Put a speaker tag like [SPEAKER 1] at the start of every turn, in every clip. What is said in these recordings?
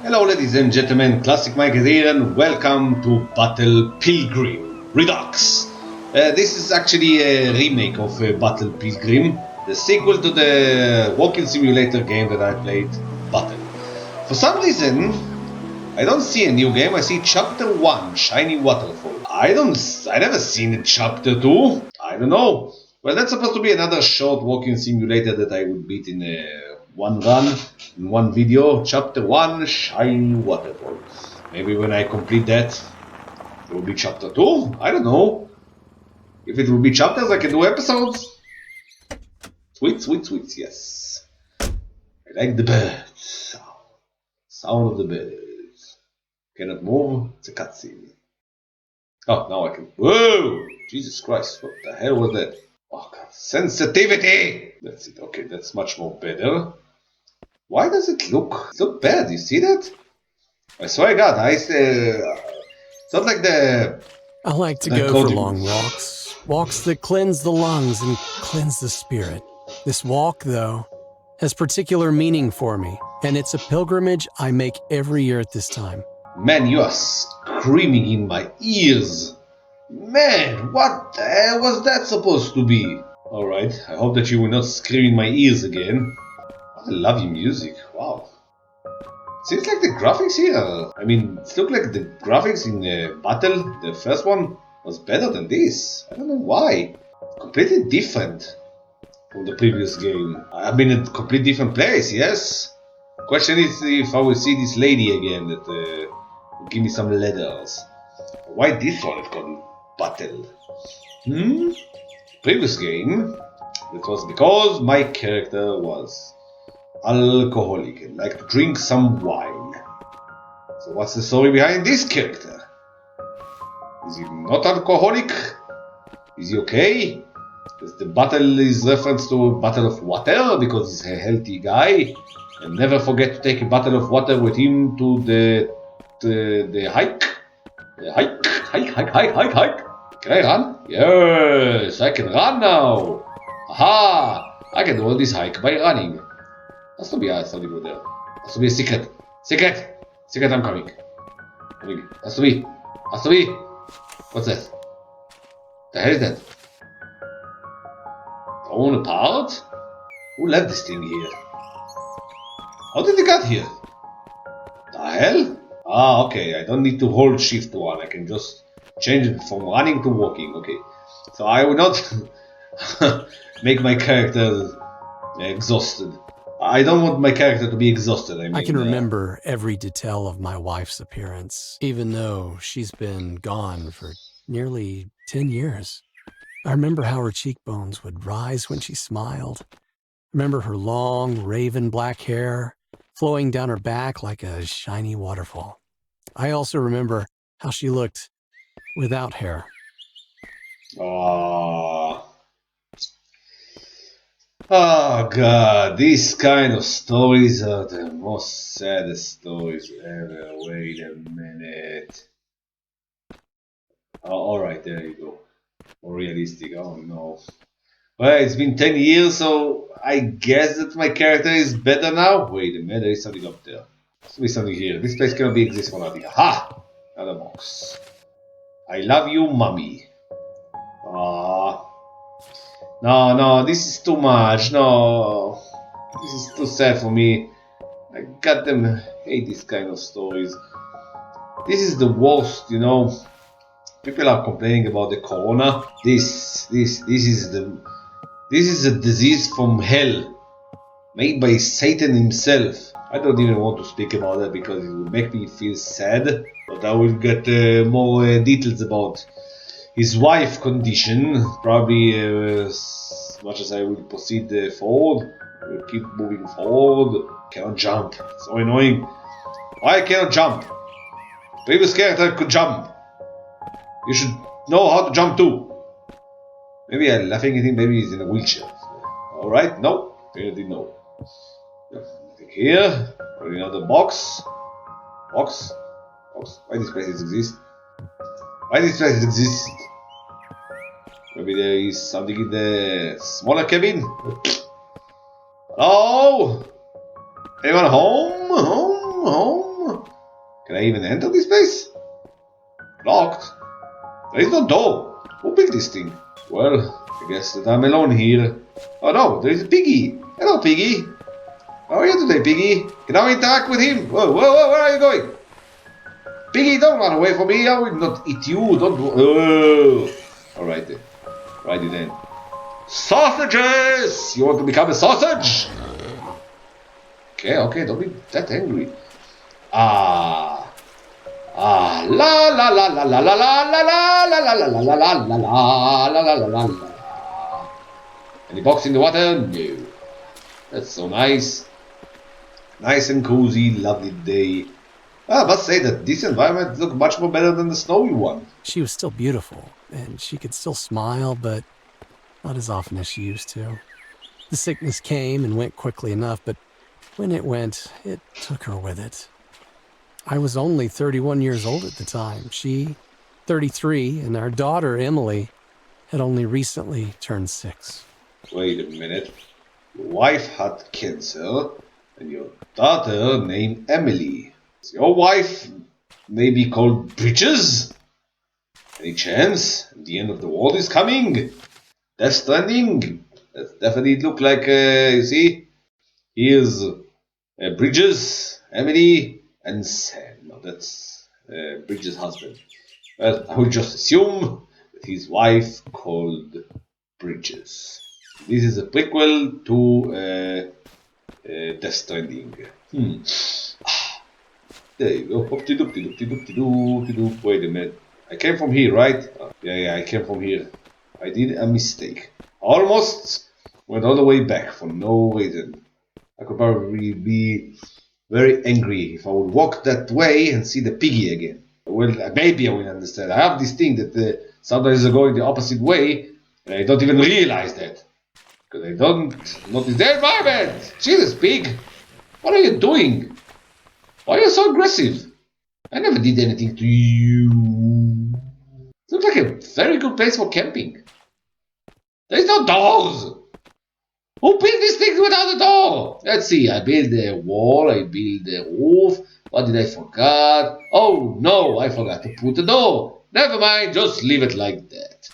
[SPEAKER 1] Hello ladies and gentlemen, KlassikMike is here and welcome to Pilgrim Redux. This is actually a remake of Battle Pilgrim, the sequel to the walking simulator game that I played, Battle. For some reason, I don't see a new game. I see Chapter 1, Shiny Waterfall. I never seen Chapter 2. I don't know. Well, that's supposed to be another short walking simulator that I would beat in one run, in one video. Chapter 1, Shiny Waterfall. Maybe when I complete that, it will be Chapter 2. I don't know. If it will be chapters, I can do episodes. Sweet, sweet, sweet, yes. I like the birds. Sound of the birds. Cannot move. It's a cutscene. Oh, now I can. Whoa! Jesus Christ, what the hell was that? Oh, God. Sensitivity! That's it. Okay, that's much more better. Why does it look bad? You see that? I swear to God, it's not like the...
[SPEAKER 2] I like to go for long walks. Walks that cleanse the lungs and cleanse the spirit. This walk, though, has particular meaning for me, and it's a pilgrimage I make every year at this time.
[SPEAKER 1] Man, you are screaming in my ears. Man, what the hell was that supposed to be? Alright, I hope that you will not scream in my ears again. I love your music, wow. Seems like the graphics here, I mean, it looked like the graphics in the Battle, the first one, was better than this. I don't know why. Completely different from the previous game. I've been in a completely different place, yes? Question is if I will see this lady again that will give me some letters. Why this one is called Battle? Previous game, it was because my character was alcoholic and liked to drink some wine. So what's the story behind this character? Is he not alcoholic? Is he okay? Because the battle is reference to Battle of Water because he's a healthy guy. And never forget to take a bottle of water with him to the hike. Hike. Can I run? Yes, I can run now. Aha! I can do all this hike by running. Has to be something over there. Has to be a secret. Secret, I'm coming. Has to be. What's that? The hell is that? Torn apart? Who left this thing here? How did it get here? The hell? Ah, okay, I don't need to hold shift 1, I can just change it from running to walking, okay. So I will not make my character exhausted. I don't want my character to be exhausted, I mean.
[SPEAKER 2] I can remember every detail of my wife's appearance, even though she's been gone for nearly 10 years. I remember how her cheekbones would rise when she smiled. Remember her long, raven black hair flowing down her back like a shiny waterfall. I also remember how she looked without hair.
[SPEAKER 1] Oh God, these kind of stories are the most saddest stories ever. Wait a minute. Oh, alright, there you go. More realistic, oh no. Well, it's been 10 years, so I guess that my character is better now. Wait a minute, there is something up there. There's be something here. This place cannot be exist for nothing. Aha! Another box. I love you, mommy. No, this is too much. No, this is too sad for me. I goddamn hate this kind of stories. This is the worst, you know. People are complaining about the corona. This is a disease from hell, made by Satan himself. I don't even want to speak about that because it will make me feel sad. But I will get more details about his wife's condition. Probably as much as I will proceed forward. I will keep moving forward. Cannot jump. So annoying. Why I cannot jump? Previous character could jump. You should know how to jump too. Maybe I'm laughing at him, maybe he's in a wheelchair. Alright, no, apparently no. Nothing here. Another box. Box. Why these places exist? Maybe there is something in the smaller cabin? Hello? Anyone home? room? Can I even enter this place? Locked. There is no door. Who built this thing? Well, I guess that I'm alone here. Oh no, there is a piggy. Hello, piggy. How are you today, piggy? Can I interact with him? Whoa, whoa, whoa, where are you going? Piggy, don't run away from me. I will not eat you. Don't do... Oh. Alright then. Righty then. Sausages! You want to become a sausage? Okay, okay, don't be that angry. La la la la la la la la la la la la la la la la la la la la. Any box in the water? No. That's so nice. Nice and cozy, lovely day. I must say that this environment looked much more better than the snowy one.
[SPEAKER 2] She was still beautiful, and she could still smile, but not as often as she used to. The sickness came and went quickly enough, but when it went, it took her with it. I was only 31 years old at the time. She, 33, and our daughter, Emily, had only recently turned 6.
[SPEAKER 1] Wait a minute. Your wife had cancer, and your daughter named Emily. Is your wife maybe called Bridges? Any chance the end of the world is coming? Death Stranding? That definitely look like, you see? Here's Bridges, Emily, and Sam. No, that's Bridges' husband. Well, I will just assume that his wife called Bridges. This is a prequel to Death Stranding. There you go. Hoopty-doopty-doopty-doopty-doop. Wait a minute. I came from here, right? Yeah, I came from here. I did a mistake. Almost went all the way back for no reason. I could probably be very angry if I would walk that way and see the piggy again. Well, maybe I will understand. I have this thing that sometimes I go in the opposite way and I don't even realize that. Because I don't notice the environment. Jesus, pig. What are you doing? Why are you so aggressive? I never did anything to you. It looks like a very good place for camping. There's no doors. Who built these things without a door? Let's see. I built a wall. I built a roof. What did I forget? Oh no, I forgot to put a door. Never mind. Just leave it like that.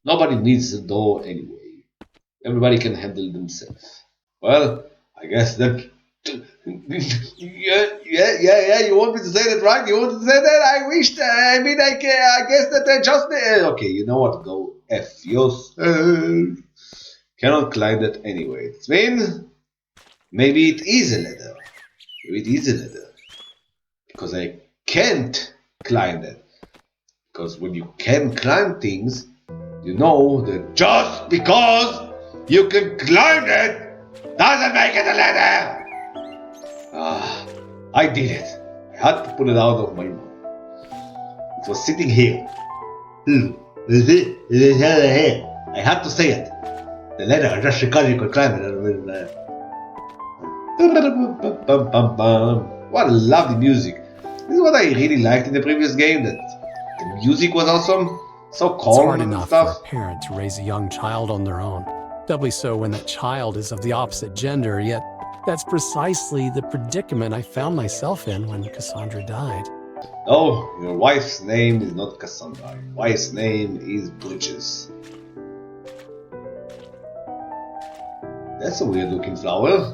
[SPEAKER 1] Nobody needs a door anyway. Everybody can handle themselves. Well, I guess that... yeah, you want me to say that, right? You want to say that? I wished, I guess that I just... okay, you know what? Go F yourself. Cannot climb that anyway. It means maybe it is a ladder. Maybe it is a ladder. Because I can't climb that. Because when you can climb things, you know that just because you can climb it doesn't make it a ladder. I did it. I had to put it out of my mouth. It was sitting here. I had to say it. The ladder, just because you could climb it. What lovely music. This is what I really liked in the previous game, that the music was awesome. So calm.
[SPEAKER 2] It's hard
[SPEAKER 1] and
[SPEAKER 2] enough
[SPEAKER 1] stuff.
[SPEAKER 2] for a parent to raise a young child on their own. Doubly so when that child is of the opposite gender, yet that's precisely the predicament I found myself in when Cassandra died.
[SPEAKER 1] No, your wife's name is not Cassandra. Your wife's name is Bridges. That's a weird looking flower.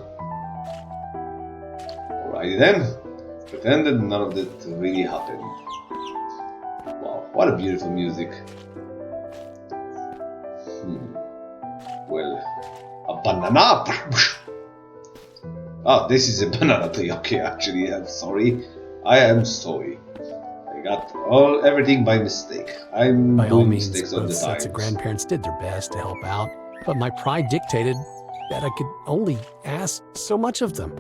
[SPEAKER 1] Alrighty then. Pretend that none of that really happened. Wow, what a beautiful music. Well, a banana. Oh, this is a banana tree. Okay, actually, I'm sorry. I am sorry. I got everything by mistake. I'm
[SPEAKER 2] By all
[SPEAKER 1] doing
[SPEAKER 2] means,
[SPEAKER 1] mistakes all
[SPEAKER 2] both
[SPEAKER 1] the
[SPEAKER 2] sets
[SPEAKER 1] time.
[SPEAKER 2] of grandparents did their best to help out, but my pride dictated that I could only ask so much of them.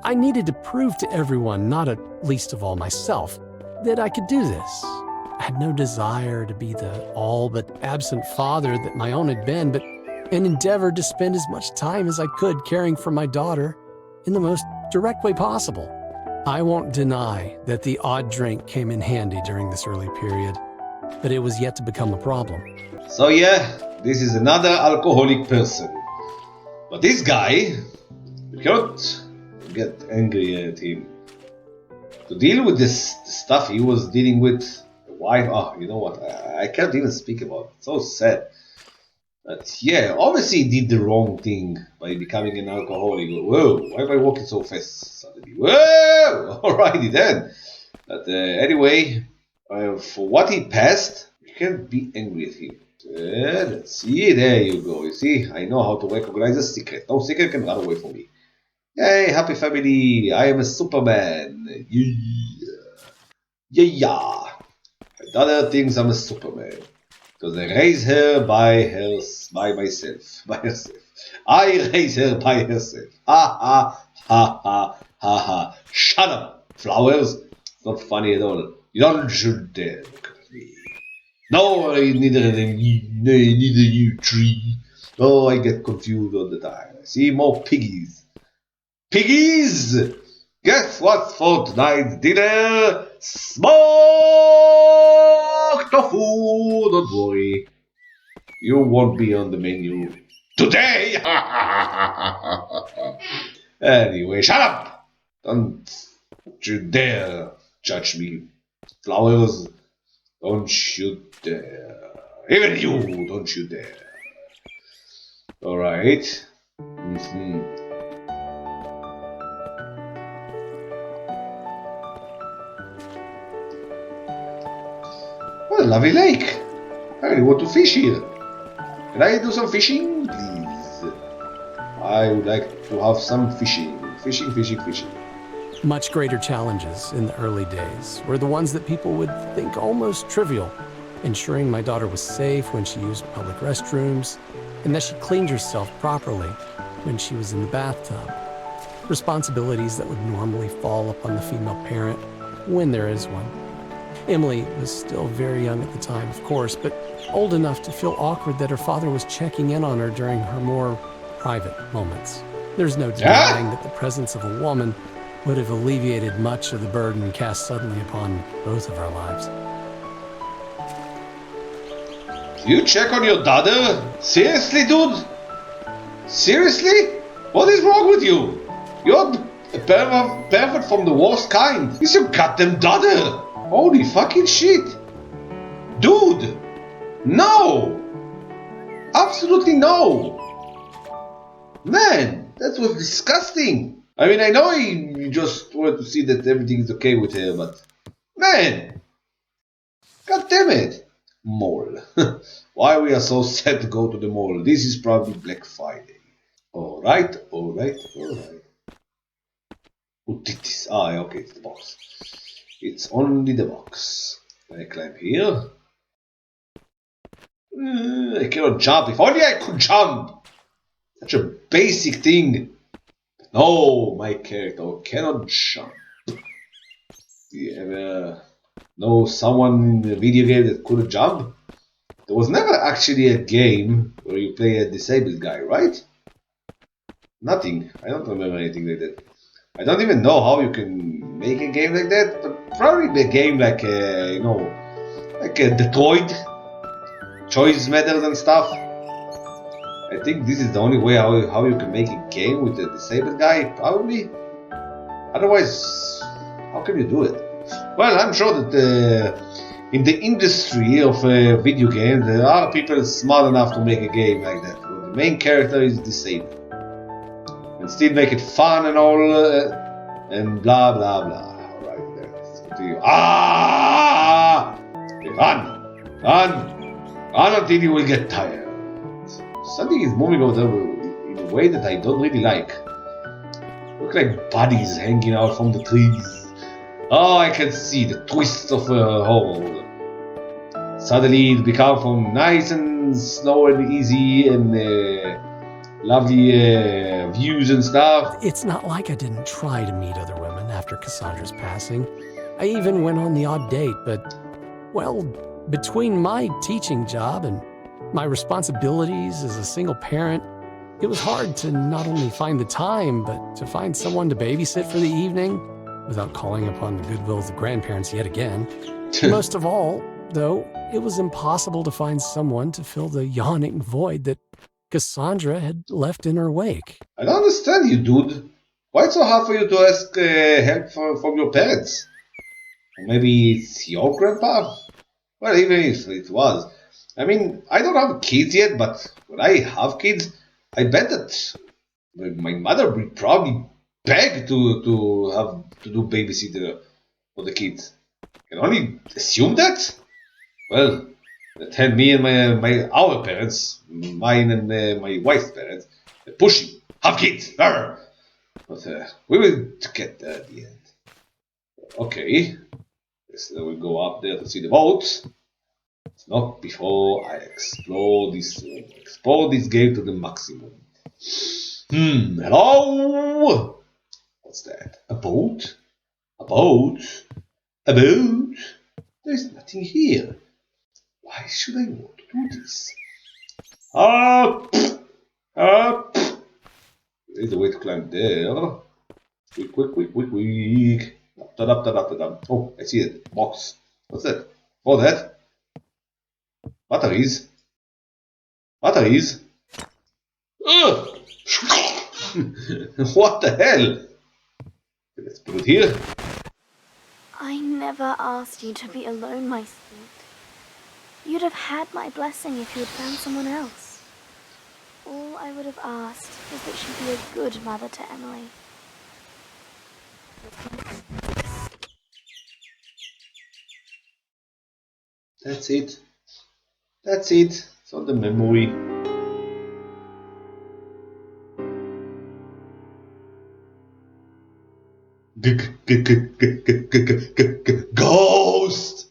[SPEAKER 2] I needed to prove to everyone, not at least of all myself, that I could do this. I had no desire to be the all but absent father that my own had been, but an endeavor to spend as much time as I could caring for my daughter in the most direct way possible. I won't deny that the odd drink came in handy during this early period, but it was yet to become a problem.
[SPEAKER 1] So yeah, this is another alcoholic person. But this guy, we cannot get angry at him. To deal with this stuff he was dealing with, the wife. Oh, you know what? I can't even speak about it. It's so sad. But yeah, obviously he did the wrong thing by becoming an alcoholic. Whoa, why am I walking so fast suddenly? Whoa! Alrighty then. But anyway, for what he passed, you can't be angry at him. Let's see, there you go. You see, I know how to recognize a secret. No secret can run away from me. Hey, happy family! I am a Superman. Yeah. My daughter thinks I'm a Superman. Because I raise her by myself. By herself. I raise her by herself. Ha ha ha ha ha ha. Shut up, flowers. It's not funny at all. You don't should dare look at me. No, neither you tree. Oh, I get confused all the time. I see more piggies. Piggies! Guess what's for tonight's dinner? Smoked tofu! Don't worry. You won't be on the menu today! Anyway, shut up! Don't you dare judge me. Flowers, don't you dare. Even you, don't you dare. Alright. What a lovely lake. I really want to fish here. Can I do some fishing, please? I would like to have some fishing. Fishing.
[SPEAKER 2] Much greater challenges in the early days were the ones that people would think almost trivial. Ensuring my daughter was safe when she used public restrooms, and that she cleaned herself properly when she was in the bathtub. Responsibilities that would normally fall upon the female parent when there is one. Emily was still very young at the time, of course, but old enough to feel awkward that her father was checking in on her during her more private moments. There's no denying that the presence of a woman would have alleviated much of the burden cast suddenly upon both of our lives.
[SPEAKER 1] You check on your daughter? Seriously, dude? Seriously? What is wrong with you? You're a pervert from the worst kind. It's your goddamn daughter. Holy fucking shit. Dude. No. Absolutely no. Man, that was disgusting. I mean, I know you just wanted to see that everything is okay with her, but... Man. God damn it. Mall. Why we are so sad to go to the mall? This is probably Black Friday. Alright. Utitis. Ah, okay, it's the box. It's only the box. Can I climb here? I cannot jump. If only I could jump! Such a basic thing. No, my character cannot jump. Do you ever know someone in a video game that couldn't jump? There was never actually a game where you play a disabled guy, right? Nothing. I don't remember anything like that. I don't even know how you can make a game like that, but probably a game like, like Detroit, choice matters and stuff. I think this is the only way how you can make a game with a disabled guy, probably. Otherwise, how can you do it? Well, I'm sure that in the industry of video games, there are people smart enough to make a game like that, where the main character is disabled. And still make it fun and all, and blah blah blah. Alright, let's continue. Run until you will get tired. Something is moving over there in a way that I don't really like. Look like bodies hanging out from the trees. Oh, I can see the twists of a hole. Suddenly it becomes from nice and slow and easy and lovely views and stuff.
[SPEAKER 2] It's not like I didn't try to meet other women after Cassandra's passing. I even went on the odd date, but, well, between my teaching job and my responsibilities as a single parent, it was hard to not only find the time, but to find someone to babysit for the evening without calling upon the goodwill of the grandparents yet again. Most of all, though, it was impossible to find someone to fill the yawning void that Cassandra had left in her wake.
[SPEAKER 1] I don't understand you, dude. Why it's so hard for you to ask help from your parents? Maybe it's your grandpa? Well, even if it was. I mean, I don't have kids yet, but when I have kids, I bet that my mother will probably beg to have to do babysitter for the kids. Can only assume that. Well, then me and our parents, mine and my wife's parents, pushing have kids. Arr! But we will get there at the end. Okay, so we'll go up there to see the boat. It's not before I explore this game to the maximum. Hello? What's that? A boat? A boat? A boat? There's nothing here. Why should I want to do this? Up! Up! There's a way to climb there. Quick, quick, quick, quick, quick. Oh, I see it. Box. What's that? Oh, that? Batteries? Batteries? Ugh! What the hell? Let's put it here.
[SPEAKER 3] I never asked you to be alone, my sweet. You'd have had my blessing if you had found someone else. All I would have asked was that she be a good mother to Emily.
[SPEAKER 1] That's it. That's it. It's on the memory. Ghost!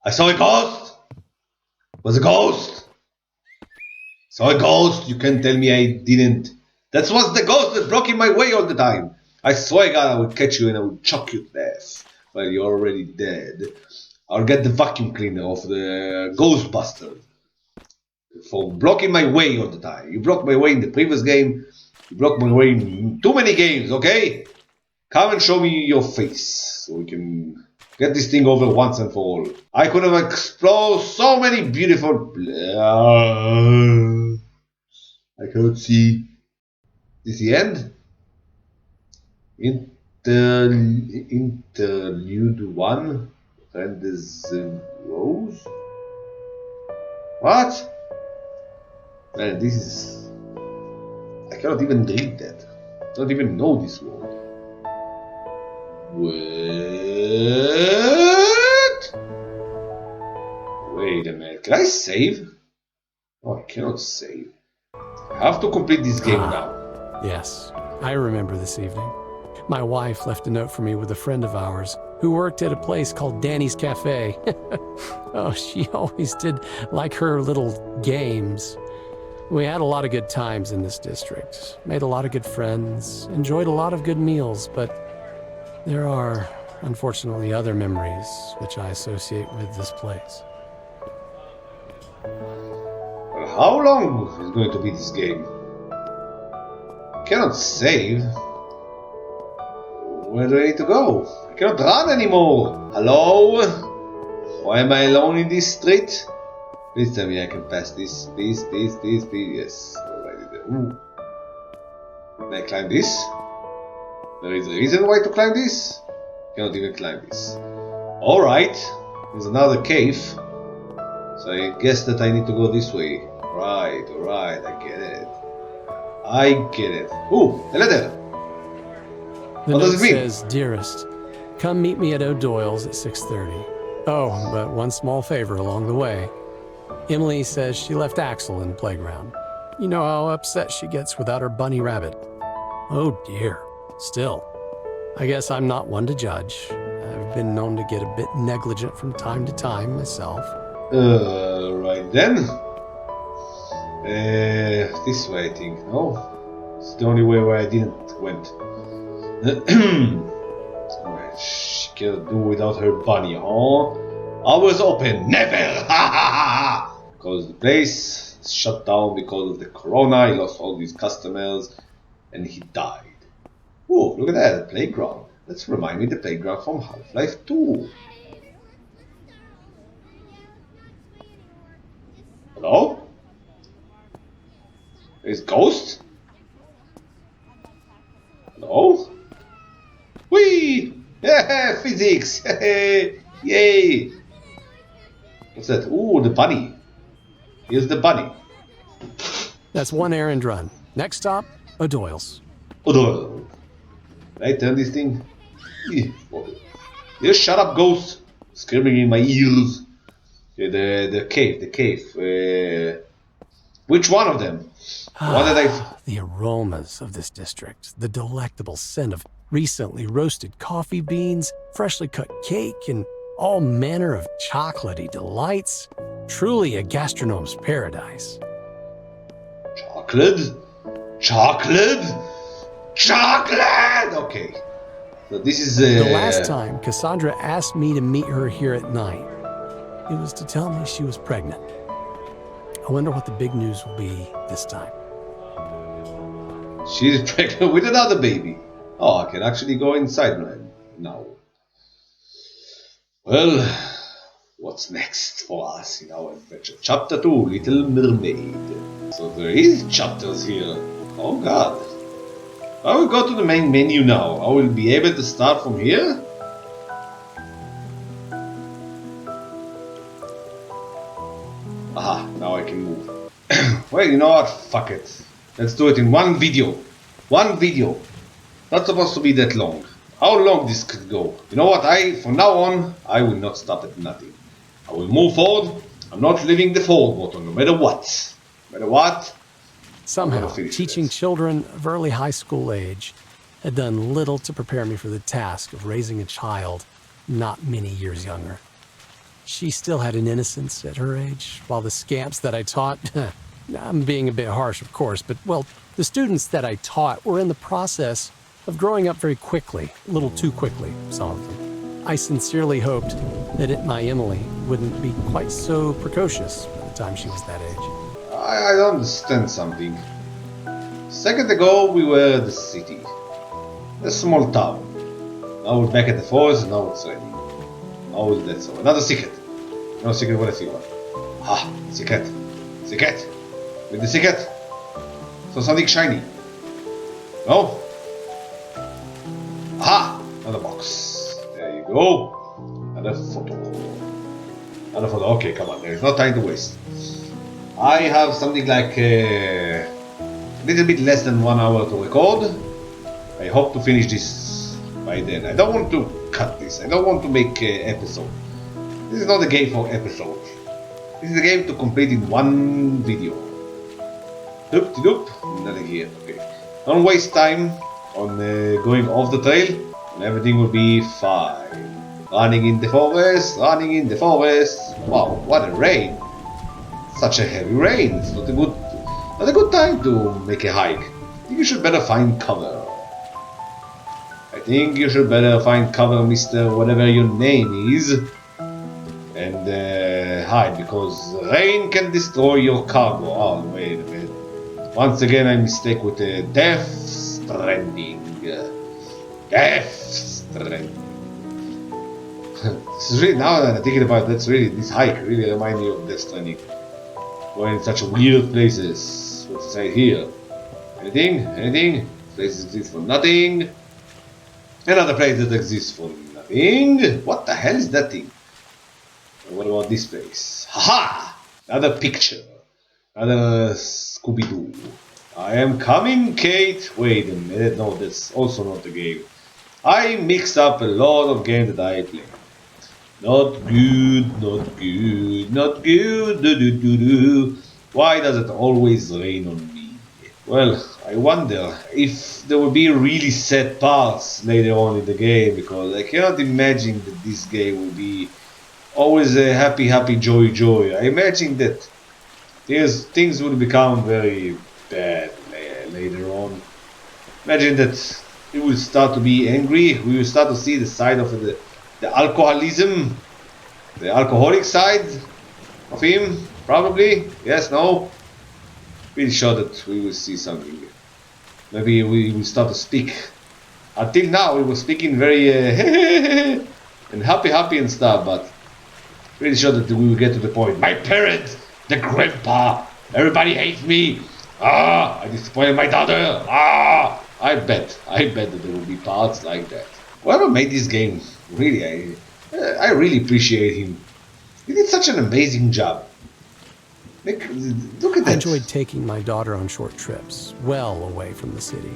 [SPEAKER 1] I saw a ghost! It was a ghost! Saw a ghost, you can't tell me I didn't. That was the ghost that's blocking my way all the time. I swear God I will catch you and I will choke you to death while you're already dead. I'll get the vacuum cleaner of the Ghostbuster for blocking my way all the time. You blocked my way in the previous game. You blocked my way in too many games, okay? Come and show me your face so we can get this thing over once and for all. I could have explored so many beautiful... I cannot see. Is the end? Interlude 1? And this rose? What? Man, this is... I cannot even read that. I don't even know this word. What? Wait a minute. Can I save? Oh, I cannot save. I have to complete this game now.
[SPEAKER 2] Yes, I remember this evening. My wife left a note for me with a friend of ours who worked at a place called Danny's Cafe. Oh, she always did like her little games. We had a lot of good times in this district, made a lot of good friends, enjoyed a lot of good meals, but there are, unfortunately, other memories which I associate with this place.
[SPEAKER 1] Well, how long is going to be this game? I cannot save. Where do I need to go? I cannot run anymore. Hello? Why am I alone in this street? Please tell me I can pass this. Please. Yes. Alrighty there. Ooh. Can I climb this? There is a reason why to climb this? Cannot even climb this. Alright. There's another cave. So I guess that I need to go this way. Alright. I get it. Ooh, a letter.
[SPEAKER 2] The
[SPEAKER 1] What does
[SPEAKER 2] note
[SPEAKER 1] it mean?
[SPEAKER 2] says, "Dearest, come meet me at O'Doyle's at 6:30. Oh, but one small favor along the way. Emily says she left Axel in the playground. You know how upset she gets without her bunny rabbit. Oh dear. Still, I guess I'm not one to judge. I've been known to get a bit negligent from time to time myself."
[SPEAKER 1] Right then. This way I think, no? It's the only way where I didn't went. Well, she cannot do without her bunny, huh? Hours open, never! Because the place is shut down because of the corona, he lost all his customers, and he died. Oh, look at that, a playground. Let's remind me the playground from Half-Life 2. Hello? There's Ghost? Hello? Whee! Physics! Yay! What's that? Ooh, the bunny. Here's the bunny.
[SPEAKER 2] That's one errand run. Next stop, O'Doyle's.
[SPEAKER 1] Can I turn this thing? You shut up, ghost! Screaming in my ears. The cave. Which one of them?
[SPEAKER 2] The aromas of this district, the delectable scent of recently roasted coffee beans, freshly cut cake, and all manner of chocolatey delights. Truly a gastronome's paradise.
[SPEAKER 1] Chocolate? Okay. So this is
[SPEAKER 2] The last time Cassandra asked me to meet her here at night, it was to tell me she was pregnant. I wonder what the big news will be this time.
[SPEAKER 1] She's pregnant with another baby. Oh, I can actually go inside now. Well, what's next for us in our adventure? Chapter 2, Little Mermaid. So there is chapters here. Oh god. I will go to the main menu now. I will be able to start from here? Aha, now I can move. Well, you know what? Fuck it. Let's do it in one video. One video. Not supposed to be that long. How long this could go? You know what? From now on, I will not stop at nothing. I will move forward. I'm not leaving the forward button, no matter what. No matter what.
[SPEAKER 2] Somehow, teaching children of early high school age had done little to prepare me for the task of raising a child not many years younger. She still had an innocence at her age, while the scamps that I taught, I'm being a bit harsh of course, but well, the students that I taught were in the process of growing up very quickly, a little too quickly, some of them. I sincerely hoped that my Emily wouldn't be quite so precocious by the time she was that age.
[SPEAKER 1] I don't understand something. A second ago we were the city. A small town. Now we're back at the forest and now it's raining. How is that so? Another secret. No secret, what I see one. Ah, secret. Secret. With the secret. So something shiny. No? Aha! Another box. There you go. Another photo. Another photo. Okay, come on. There is no time to waste. I have something like a little bit less than 1 hour to record. I hope to finish this by then. I don't want to cut this. I don't want to make an episode. This is not a game for episodes. This is a game to complete in one video. Doop-de-doop. Nothing here. Okay. Don't waste time on going off the trail, and everything will be fine. Running in the forest. Wow, what a rain! Such a heavy rain. It's not a good time to make a hike. I think you should better find cover. I think you should better find cover, Mr. Whatever your name is, and hide, because rain can destroy your cargo. Oh, wait a minute. Once again, I mistake with Death Stranding. Death Stranding. This is really, now that I'm thinking about it, this hike really reminds me of Death Stranding. Going in such weird places. What's inside here? Anything? Places exist for nothing. Another place that exists for nothing. What the hell is that thing? What about this place? Haha! Another picture. Another Scooby-Doo. I am coming, Kate. Wait a minute. No, that's also not the game. I mixed up a lot of games that I play. Not good. Why does it always rain on me? Well, I wonder if there will be really sad parts later on in the game, because I cannot imagine that this game will be always a happy, joy. I imagine that things will become very bad later on. Imagine that he will start to be angry. We will start to see the side of the alcoholism, the alcoholic side of him, probably. Yes, no. Pretty sure that we will see something. Maybe we will start to speak. Until now, we were speaking very and happy and stuff, but pretty sure that we will get to the point. My parents, the grandpa, everybody hates me. I disappointed my daughter. I bet that there will be parts like that. Whoever made this game, really, I really appreciate him. He did such an amazing job. Look at that.
[SPEAKER 2] I enjoyed taking my daughter on short trips, well away from the city.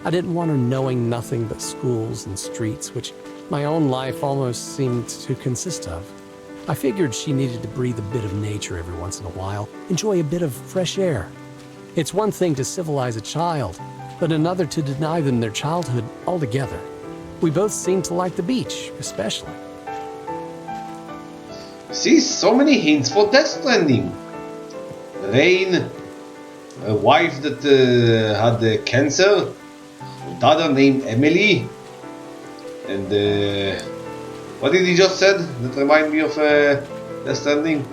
[SPEAKER 2] I didn't want her knowing nothing but schools and streets, which my own life almost seemed to consist of. I figured she needed to breathe a bit of nature every once in a while, enjoy a bit of fresh air. It's one thing to civilize a child, but another to deny them their childhood altogether. We both seem to like the beach, especially.
[SPEAKER 1] See, so many hints for Death Stranding. Rain, a wife that had cancer, a daughter named Emily, and what did he just said that remind me of Death Stranding?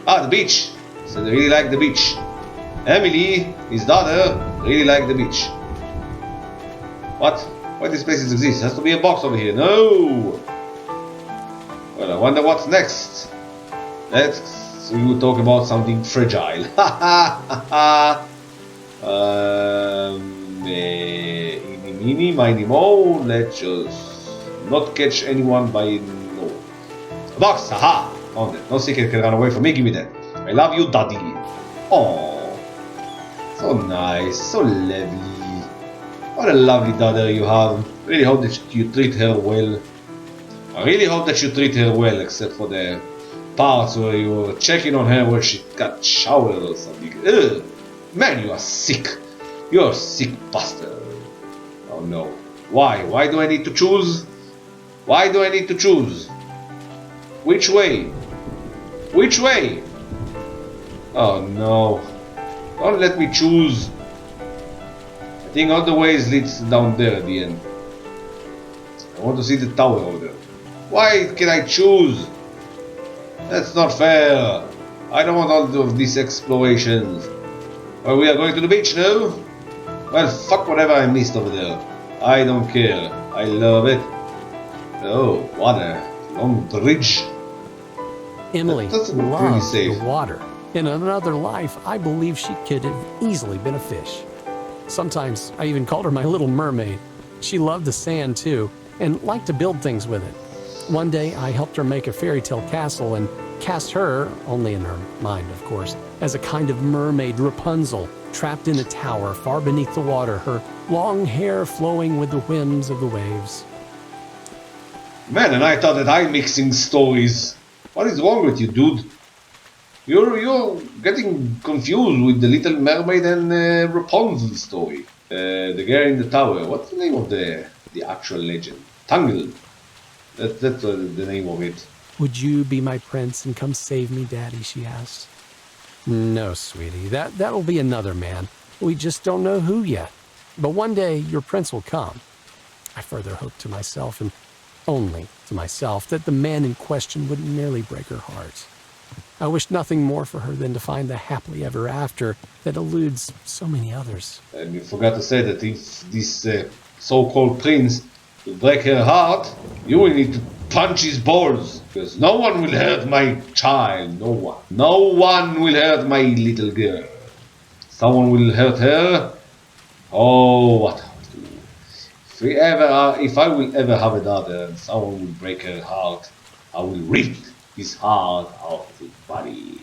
[SPEAKER 1] Ah, the beach. So they really like the beach. Emily, his daughter, really like the beach. What? Why these places exist? Has to be a box over here. No! Well, I wonder what's next. Let's talk about something fragile. Eeny, meeny, miny, mo. Let's just not catch anyone by no. A box! Haha! Found it. No secret can run away from me. Give me that. I love you, Daddy. Oh, so nice, so lovely. What a lovely daughter you have. Really hope that you treat her well. I really hope that you treat her well, except for the parts where you were checking on her where she got showered or something. Ugh. Man, you are sick. You're a sick bastard. Oh no. Why? Why do I need to choose? Why do I need to choose? Which way? Which way? Oh no. Don't let me choose. I think all the ways leads down there at the end. I want to see the tower over there. Why can I choose? That's not fair. I don't want all of these explorations. Well, we are going to the beach now? Well, fuck whatever I missed over there. I don't care. I love it. Oh, water. Long bridge.
[SPEAKER 2] Emily
[SPEAKER 1] That's
[SPEAKER 2] loves
[SPEAKER 1] really
[SPEAKER 2] the
[SPEAKER 1] safe.
[SPEAKER 2] water. In another life, I believe she could have easily been a fish. Sometimes I even called her my little mermaid. She loved the sand too, and liked to build things with it. One day I helped her make a fairy tale castle and cast her, only in her mind of course, as a kind of mermaid Rapunzel, trapped in a tower far beneath the water, her long hair flowing with the whims of the waves.
[SPEAKER 1] Man, and I thought that I'm mixing stories. What is wrong with you, dude? You're getting confused with the Little Mermaid and Rapunzel story. The girl in the tower. What's the name of the actual legend? Tangled. That's the name of it.
[SPEAKER 2] Would you be my prince and come save me, Daddy? She asked. No, sweetie, that'll be another man. We just don't know who yet. But one day your prince will come. I further hoped to myself, and only to myself, that the man in question wouldn't merely break her heart. I wished nothing more for her than to find the happily ever after that eludes so many others.
[SPEAKER 1] And you forgot to say that if this so-called prince will break her heart, you will need to punch his balls. Because no one will hurt my child. No one. No one will hurt my little girl. Someone will hurt her. Oh, what I'll do. If I will ever have a daughter and someone will break her heart, I will rip his heart out of his body.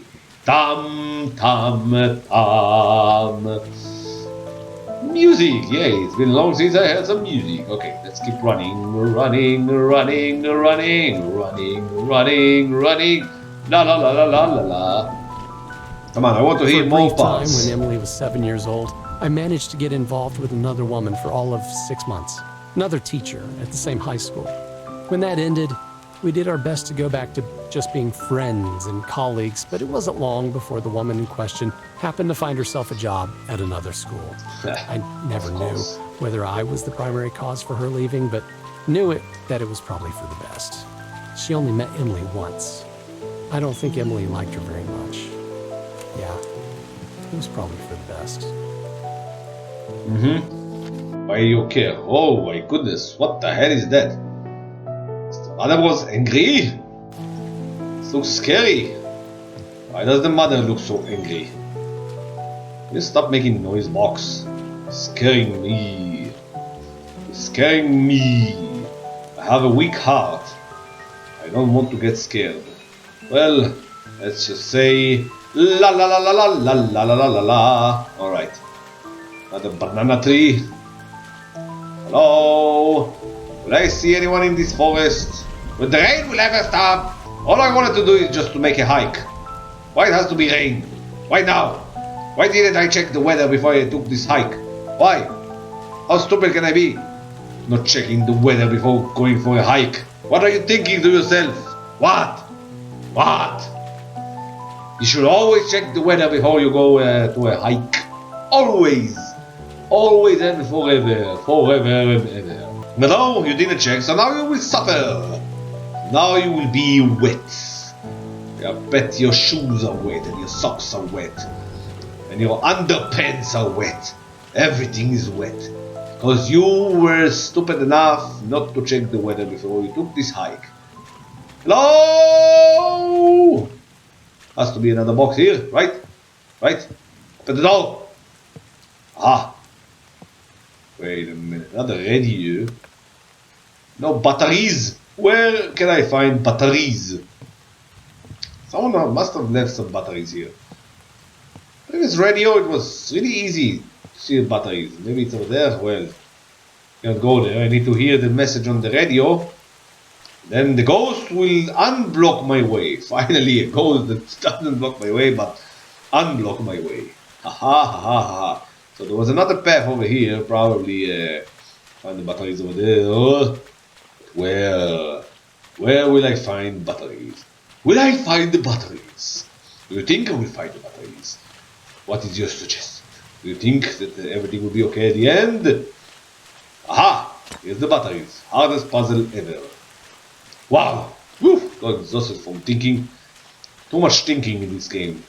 [SPEAKER 1] Tam, tam, tam. Music, yay, it's been long since I heard some music. Okay, let's keep running, running, running, running, running, running, running. La la la la la la la. Come on, I want to hear more
[SPEAKER 2] For a brief
[SPEAKER 1] parts.
[SPEAKER 2] time, when Emily was 7 years old, I managed to get involved with another woman for all of 6 months. Another teacher at the same high school. When that ended, we did our best to go back to just being friends and colleagues, but it wasn't long before the woman in question happened to find herself a job at another school. I never knew whether I was the primary cause for her leaving, but knew that it was probably for the best. She only met Emily once. I don't think Emily liked her very much. Yeah, it was probably for the best.
[SPEAKER 1] Why you care? Oh my goodness, what the hell is that? The mother was angry? This looks scary. Why does the mother look so angry? You stop making noise, box. Scaring me. Scaring me. have a weak heart. I don't want to get scared. Well, let's just say la la la la la la la la la la la. Alright. Another banana tree. Hello? Will I see anyone in this forest? Will the rain will ever stop? All I wanted to do is just to make a hike. Why it has to be rain? Why now? Why didn't I check the weather before I took this hike? Why? How stupid can I be? Not checking the weather before going for a hike. What are you thinking to yourself? What? What? You should always check the weather before you go to a hike. Always. Always and forever. Forever and ever. But no, you didn't check, so now you will suffer. Now you will be wet. I bet your shoes are wet and your socks are wet. And your underpants are wet. Everything is wet. Because you were stupid enough not to check the weather before you took this hike. Hello? Has to be another box here, right? Right? Open the door. Ah. Wait a minute. Another radio. No batteries. Where can I find batteries? Someone must have left some batteries here. If it's radio, it was really easy to see the batteries. Maybe it's over there. Well, can't go there. I need to hear the message on the radio. Then the ghost will unblock my way. Finally, a ghost that doesn't block my way, but unblock my way. Ha ha ha ha ha. So there was another path over here. Probably find the batteries over there. Where will I find batteries? Will I find the batteries? Do you think I will find the batteries? What is your suggestion? Do you think that everything will be okay at the end? Aha! Here's the batteries. Hardest puzzle ever. Wow! Woo! Got exhausted from thinking. Too much thinking in this game.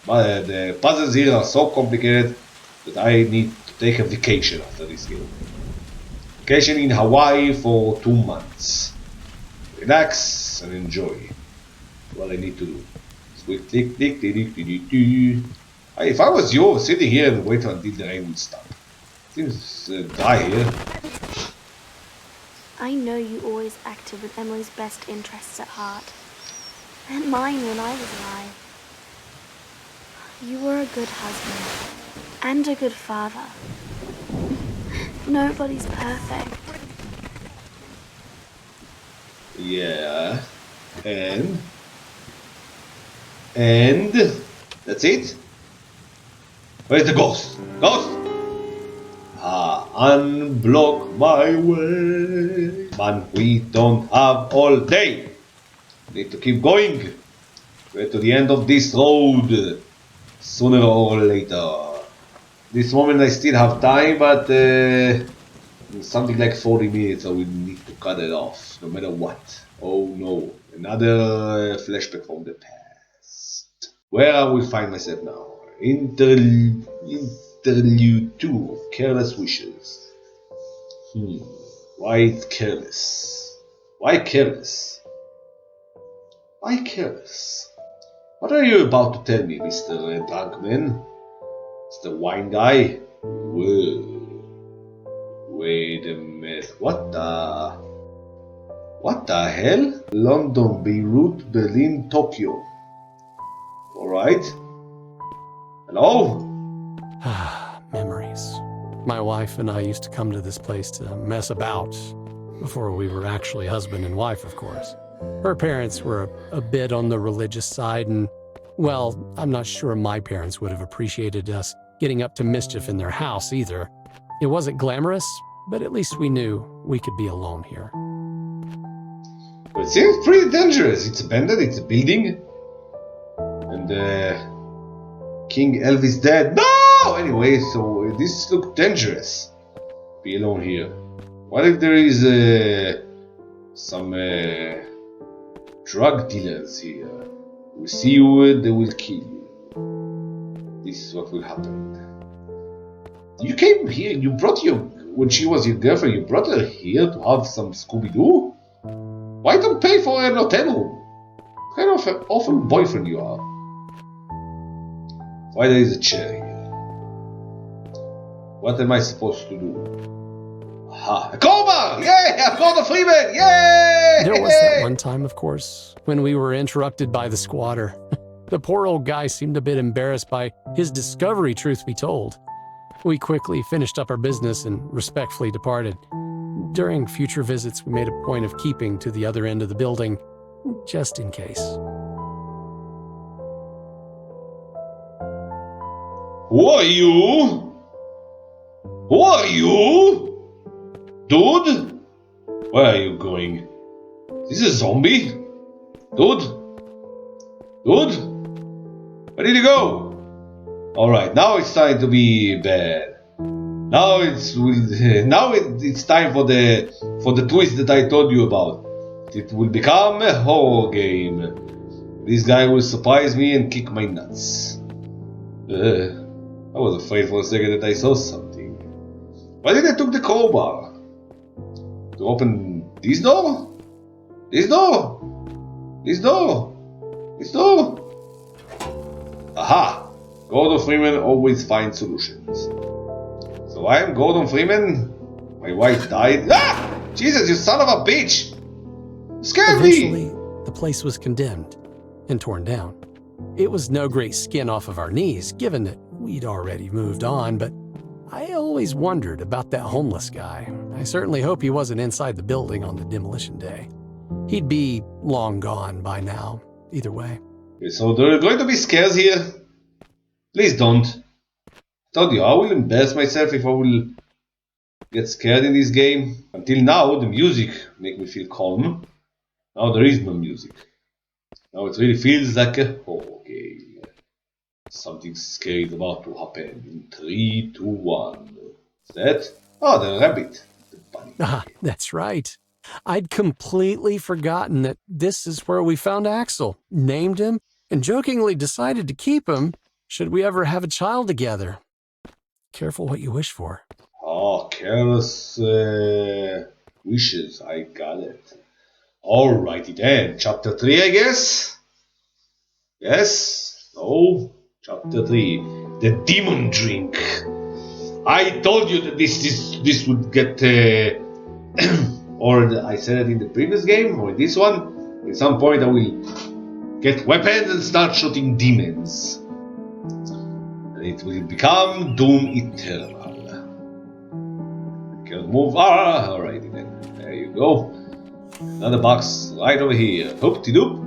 [SPEAKER 1] But the puzzles here are so complicated that I need to take a vacation after this game. Vacation in Hawaii for 2 months. Relax and enjoy. What I need to do. Squick, click, click, click, click, click. If I was you, sitting here and wait until the rain would stop. Seems dry here.
[SPEAKER 3] I know you always acted with Emily's best interests at heart. And mine when I was alive. You were a good husband. And a good father. Nobody's perfect.
[SPEAKER 1] Yeah. And that's it? Where's the ghost? Ghost! Ah, unblock my way. Man, we don't have all day. Need to keep going. We're to the end of this road. Sooner or later. This moment I still have time, but in something like 40 minutes I will need to cut it off, no matter what. Oh no, another flashback from the past. Where I will find myself now? Interlude 2, Careless Wishes. Why careless? Why careless? Why careless? What are you about to tell me, Mr. Drunk Man? Mr. Wine Guy? Whoa. Wait a minute. What the hell? London, Beirut, Berlin, Tokyo. Alright. Hello?
[SPEAKER 2] Memories. My wife and I used to come to this place to mess about. Before we were actually husband and wife, of course. Her parents were a bit on the religious side, and, well, I'm not sure my parents would have appreciated us getting up to mischief in their house either. It wasn't glamorous, but at least we knew we could be alone here.
[SPEAKER 1] It seems pretty dangerous. It's abandoned, it's a building. And King Elvis dead. No! Anyway, so this looks dangerous. Be alone here. What if there is some drug dealers here? We'll see you, they will kill you. This is what will happen. You came here, you brought when she was your girlfriend, you brought her here to have some Scooby-Doo? Why don't pay for an hotel room? What kind of an awful boyfriend you are? Why there is a chair here? What am I supposed to do? Ha! A crowbar! Yay! I've got a Freeman! Yay!
[SPEAKER 2] There was that one time, of course, when we were interrupted by the squatter. The poor old guy seemed a bit embarrassed by his discovery, truth be told. We quickly finished up our business and respectfully departed. During future visits, we made a point of keeping to the other end of the building, just in case.
[SPEAKER 1] Who are you? Who are you? Dude? Where are you going? Is this a zombie? Dude? Dude? Where did he go? Alright, now it's time to be bad. Now it's time for the twist that I told you about. It will become a horror game. This guy will surprise me and kick my nuts. I was afraid for a second that I saw something. Why did I took the crowbar? To open this door? This door? This door? This door? Aha! Gordon Freeman always finds solutions. So I am Gordon Freeman. My wife died. Ah! Jesus, you son of a bitch! Scared
[SPEAKER 2] Eventually,
[SPEAKER 1] me!
[SPEAKER 2] the place was condemned and torn down. It was no great skin off of our knees, given that we'd already moved on, but I always wondered about that homeless guy. I certainly hope he wasn't inside the building on the demolition day. He'd be long gone by now, either way.
[SPEAKER 1] Okay, so there are going to be scares here. Please don't. I told you, I will embarrass myself if I will get scared in this game. Until now, the music make me feel calm. Now there is no music. Now it really feels like a horror game. Something scary is about to happen. In 3, 2, 1. Is that? Oh, the rabbit. The bunny.
[SPEAKER 2] Ah, that's right. I'd completely forgotten that this is where we found Axel, named him, and jokingly decided to keep him should we ever have a child together. Careful what you wish for.
[SPEAKER 1] Oh, careless wishes. I got it. Alrighty then. Chapter 3, I guess? Yes? No? Chapter 3. The Demon Drink. I told you that this would get... I said it in the previous game, or in this one. At some point I will get weapons and start shooting demons. And it will become Doom Eternal. I can move. Alrighty then. There you go. Another box right over here. Hoop-de-doop.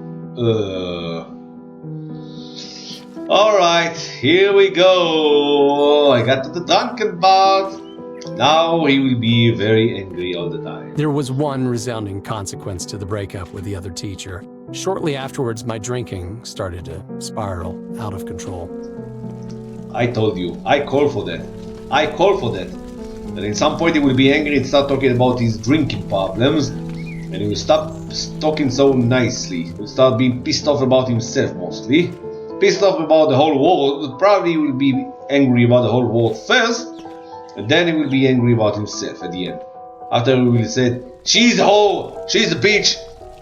[SPEAKER 1] Alright, here we go. I got to the drunken bard. Now he will be very angry all the time.
[SPEAKER 2] There was one resounding consequence to the breakup with the other teacher. Shortly afterwards, my drinking started to spiral out of control.
[SPEAKER 1] I told you, I call for that. I call for that. That in some point he will be angry and start talking about his drinking problems. And he will stop talking so nicely. He will start being pissed off about himself mostly. Pissed off about the whole world. Probably he will be angry about the whole world first. And then he will be angry about himself at the end. After he will say, she's a whore, she's a bitch,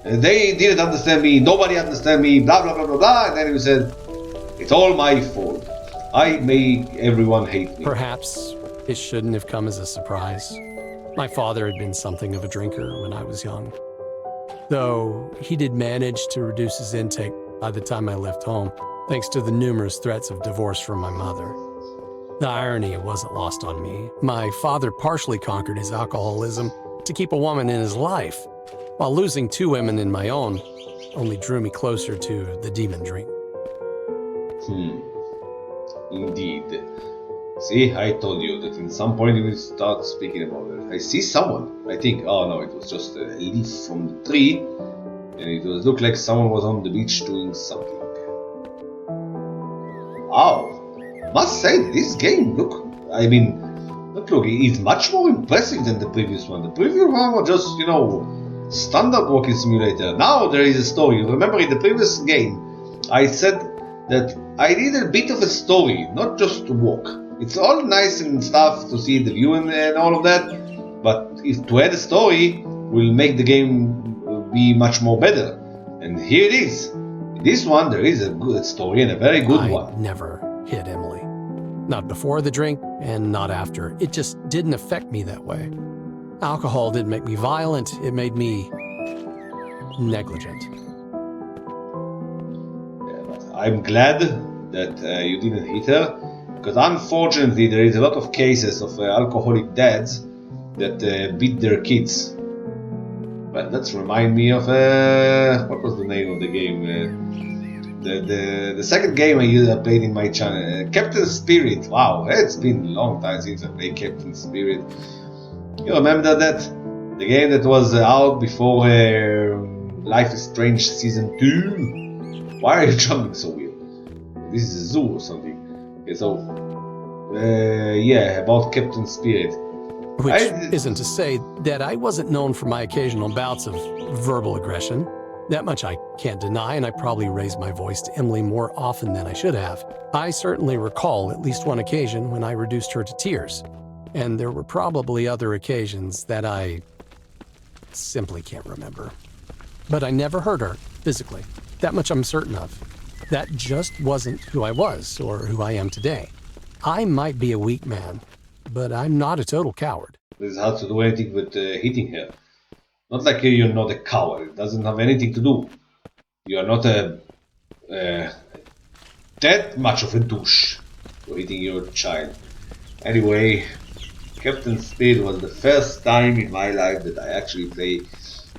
[SPEAKER 1] and they didn't understand me, nobody understand me, blah blah blah blah blah. And then he will say, it's all my fault. I make everyone hate me.
[SPEAKER 2] Perhaps it shouldn't have come as a surprise. My father had been something of a drinker when I was young. Though he did manage to reduce his intake by the time I left home, thanks to the numerous threats of divorce from my mother. The irony wasn't lost on me. My father partially conquered his alcoholism to keep a woman in his life, while losing 2 women in my own only drew me closer to the demon drink.
[SPEAKER 1] Indeed. See, I told you that in some point he will start speaking about it. I see someone. I think, oh no, it was just a leaf from the tree, and it looked like someone was on the beach doing something. Wow. Must say, this game is much more impressive than the previous one. The previous one was just, standard walking simulator. Now there is a story. Remember in the previous game, I said that I need a bit of a story, not just to walk. It's all nice and stuff to see the view and all of that, but if to add a story will make the game be much more better. And here it is. In this one, there is a good story and a very good one.
[SPEAKER 2] I never hit Emily. Not before the drink and not after. It just didn't affect me that way. Alcohol didn't make me violent, it made me negligent.
[SPEAKER 1] Yeah, but I'm glad that you didn't hit her, because unfortunately there is a lot of cases of alcoholic dads that beat their kids. Well, that's remind me of what was the name of the game? The second game I played in my channel, Captain Spirit. Wow, it's been a long time since I played Captain Spirit. You remember that? The game that was out before Life is Strange Season 2? Why are you jumping so weird? This is a zoo or something. Okay, so, yeah, about Captain Spirit.
[SPEAKER 2] Which isn't to say that I wasn't known for my occasional bouts of verbal aggression. That much I can't deny, and I probably raised my voice to Emily more often than I should have. I certainly recall at least one occasion when I reduced her to tears. And there were probably other occasions that I simply can't remember. But I never hurt her, physically. That much I'm certain of. That just wasn't who I was, or who I am today. I might be a weak man, but I'm not a total coward.
[SPEAKER 1] This has to do anything with hitting her. Not like you're not a coward. It doesn't have anything to do. You are not that much of a douche for hitting your child. Anyway, Captain Spirit was the first time in my life that I actually played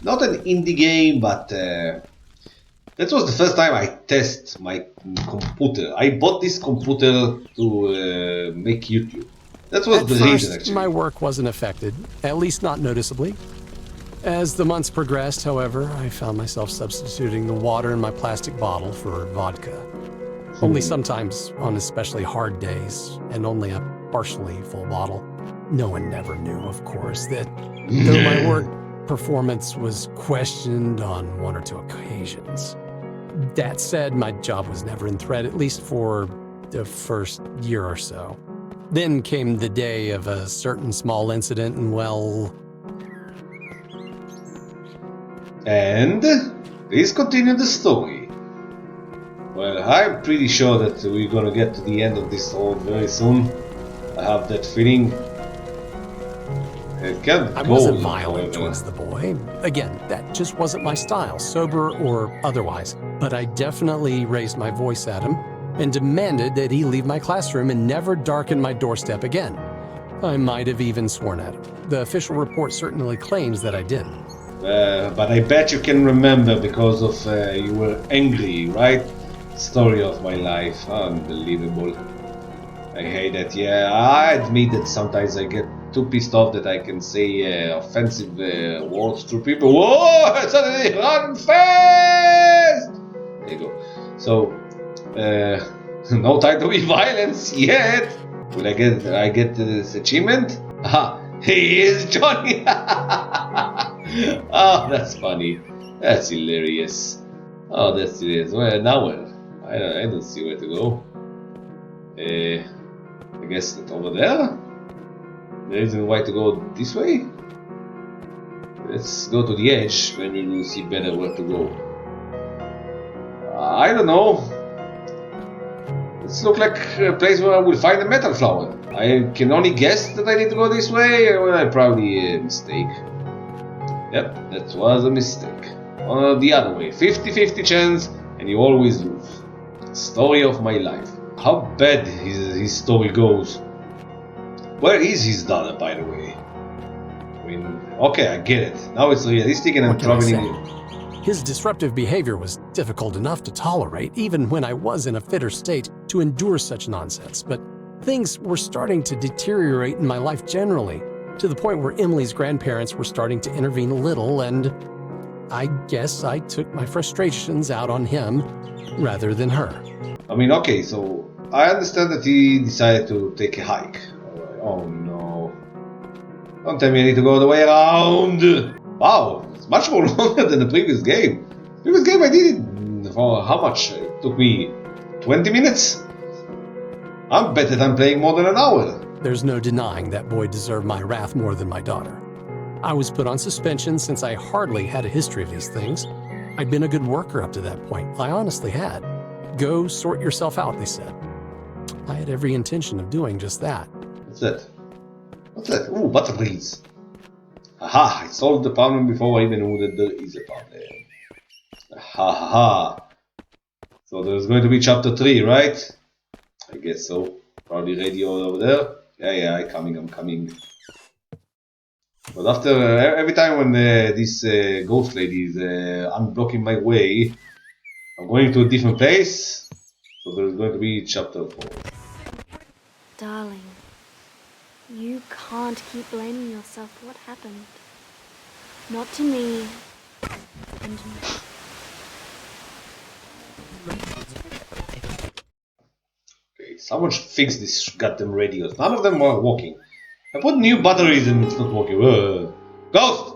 [SPEAKER 1] not an indie game, but that was the first time I test my computer. I bought this computer to make YouTube. That was the reason, actually.
[SPEAKER 2] My work wasn't affected, at least not noticeably. As the months progressed, however, I found myself substituting the water in my plastic bottle for vodka. Only sometimes on especially hard days, and only a partially full bottle. No one never knew, of course, that though my work performance was questioned on one or two occasions. That said, my job was never in threat, at least for the first year or so. Then came the day of a certain small incident, and well...
[SPEAKER 1] And please continue the story. Well, I'm pretty sure that we're gonna get to the end of this all very soon. I have that feeling.
[SPEAKER 2] I wasn't violent towards the boy. Again, that just wasn't my style, sober or otherwise. But I definitely raised my voice at him and demanded that he leave my classroom and never darken my doorstep again. I might have even sworn at him. The official report certainly claims that I did.
[SPEAKER 1] But I bet you can remember because of you were angry, right? Story of my life. Unbelievable. I hate that. Yeah, I admit that sometimes I get too pissed off that I can say offensive words to people. Whoa! Suddenly run fast! There you go. So, no time to be violence yet. Will I get this achievement? Aha! He is Johnny! Oh, that's funny. That's hilarious. Oh, that's hilarious. Well, now where? I don't see where to go. I guess that over there? There isn't why to go this way? Let's go to the edge, then we will see better where to go. I don't know. This looks like a place where I will find a metal flower. I can only guess that I need to go this way, or I probably a mistake. Yep, that was a mistake. The other way. 50-50 chance, and you always lose. Story of my life. How bad his story goes. Where is his daughter, by the way? I mean, okay, I get it. Now it's realistic and I'm traveling.
[SPEAKER 2] His disruptive behavior was difficult enough to tolerate, even when I was in a fitter state to endure such nonsense. But things were starting to deteriorate in my life generally, to the point where Emily's grandparents were starting to intervene a little, and I guess I took my frustrations out on him rather than her.
[SPEAKER 1] I mean, okay, so I understand that he decided to take a hike. Oh no. Don't tell me I need to go the way around! Wow, it's much more longer than the previous game. The previous game I did it for how much? It took me 20 minutes? I'm bet that I'm playing more than an hour.
[SPEAKER 2] There's no denying that boy deserved my wrath more than my daughter. I was put on suspension since I hardly had a history of these things. I'd been a good worker up to that point. I honestly had. Go sort yourself out, they said. I had every intention of doing just that.
[SPEAKER 1] What's that? What's that? Ooh, butterflies. Aha, I solved the problem before I even knew that there is a problem. Ha ha ha. So there's going to be chapter 3, right? I guess so. Probably radio over there. Yeah, I'm coming. But after, every time when this ghost lady is unblocking my way, I'm going to a different place. So there's going to be chapter 4.
[SPEAKER 3] Darling, you can't keep blaming yourself for what happened. Not to me, and me.
[SPEAKER 1] Okay, someone should fix this goddamn radios. None of them are working. I put new batteries and it's not working. Ghost!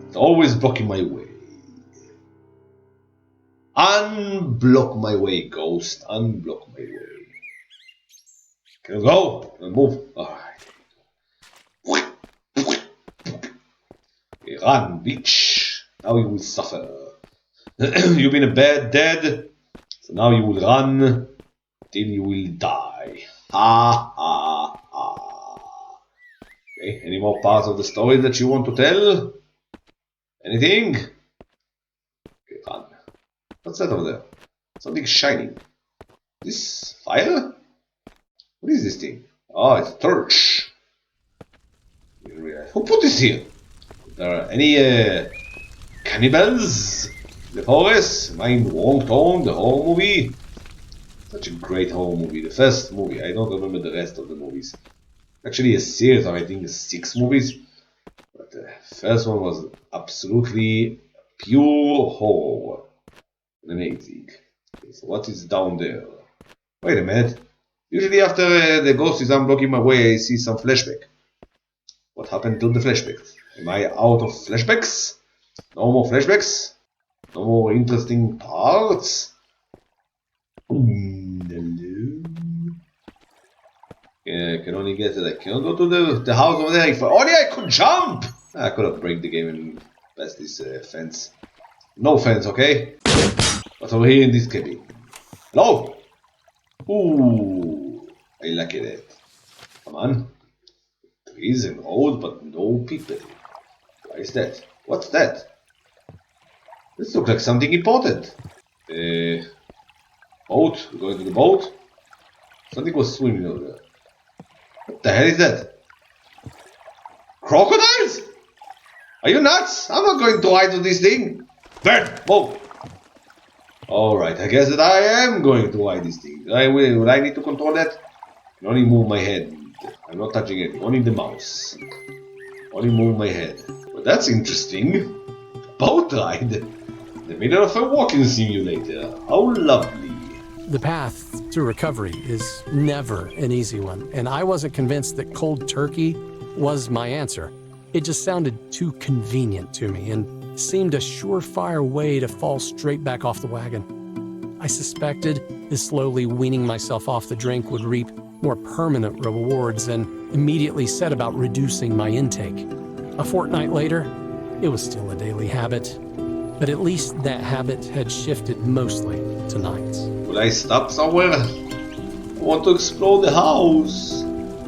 [SPEAKER 1] It's always blocking my way. Unblock my way, ghost. Unblock my way. Can I go? Can I move? Alright. Okay, run, bitch. Now you will suffer. You've been a bad dead, so now you will run till you will die. Ha ha ha. Okay, any more parts of the story that you want to tell? Anything? Okay, run. What's that over there? Something shining. This fire? What is this thing? Oh, it's a torch. Who put this here? There are any cannibals in the forest? Am I in the wrong tone? The horror movie? Such a great horror movie. The first movie. I don't remember the rest of the movies. Actually, a series of I think 6 movies. But the first one was absolutely pure horror. Amazing. Okay, so what is down there? Wait a minute. Usually after the ghost is unblocking my way, I see some flashback. What happened to the flashbacks? Am I out of flashbacks? No more flashbacks? No more interesting parts? Hello? Yeah, I can only get it. I cannot go to the house over there. If only I could jump! I could have break the game and pass this fence. No fence, okay? But over here in this cabin. Hello? Ooh, I like it. Come on. Trees and road, but no people. Why is that? What's that? This looks like something important. Boat? We're going to the boat? Something was swimming over there. What the hell is that? Crocodiles? Are you nuts? I'm not going to ride on this thing. Bird! Whoa! Alright, I guess that I am going to ride this thing. Will I need to control that? I can only move my head. I'm not touching it. Only the mouse. Only move my head. But that's interesting. Boat ride. In the middle of a walking simulator. How lovely.
[SPEAKER 2] The path to recovery is never an easy one, and I wasn't convinced that cold turkey was my answer. It just sounded too convenient to me and seemed a surefire way to fall straight back off the wagon. I suspected that slowly weaning myself off the drink would reap more permanent rewards and immediately set about reducing my intake. A fortnight later, it was still a daily habit, but at least that habit had shifted mostly to nights.
[SPEAKER 1] Will I stop somewhere? I want to explore the house.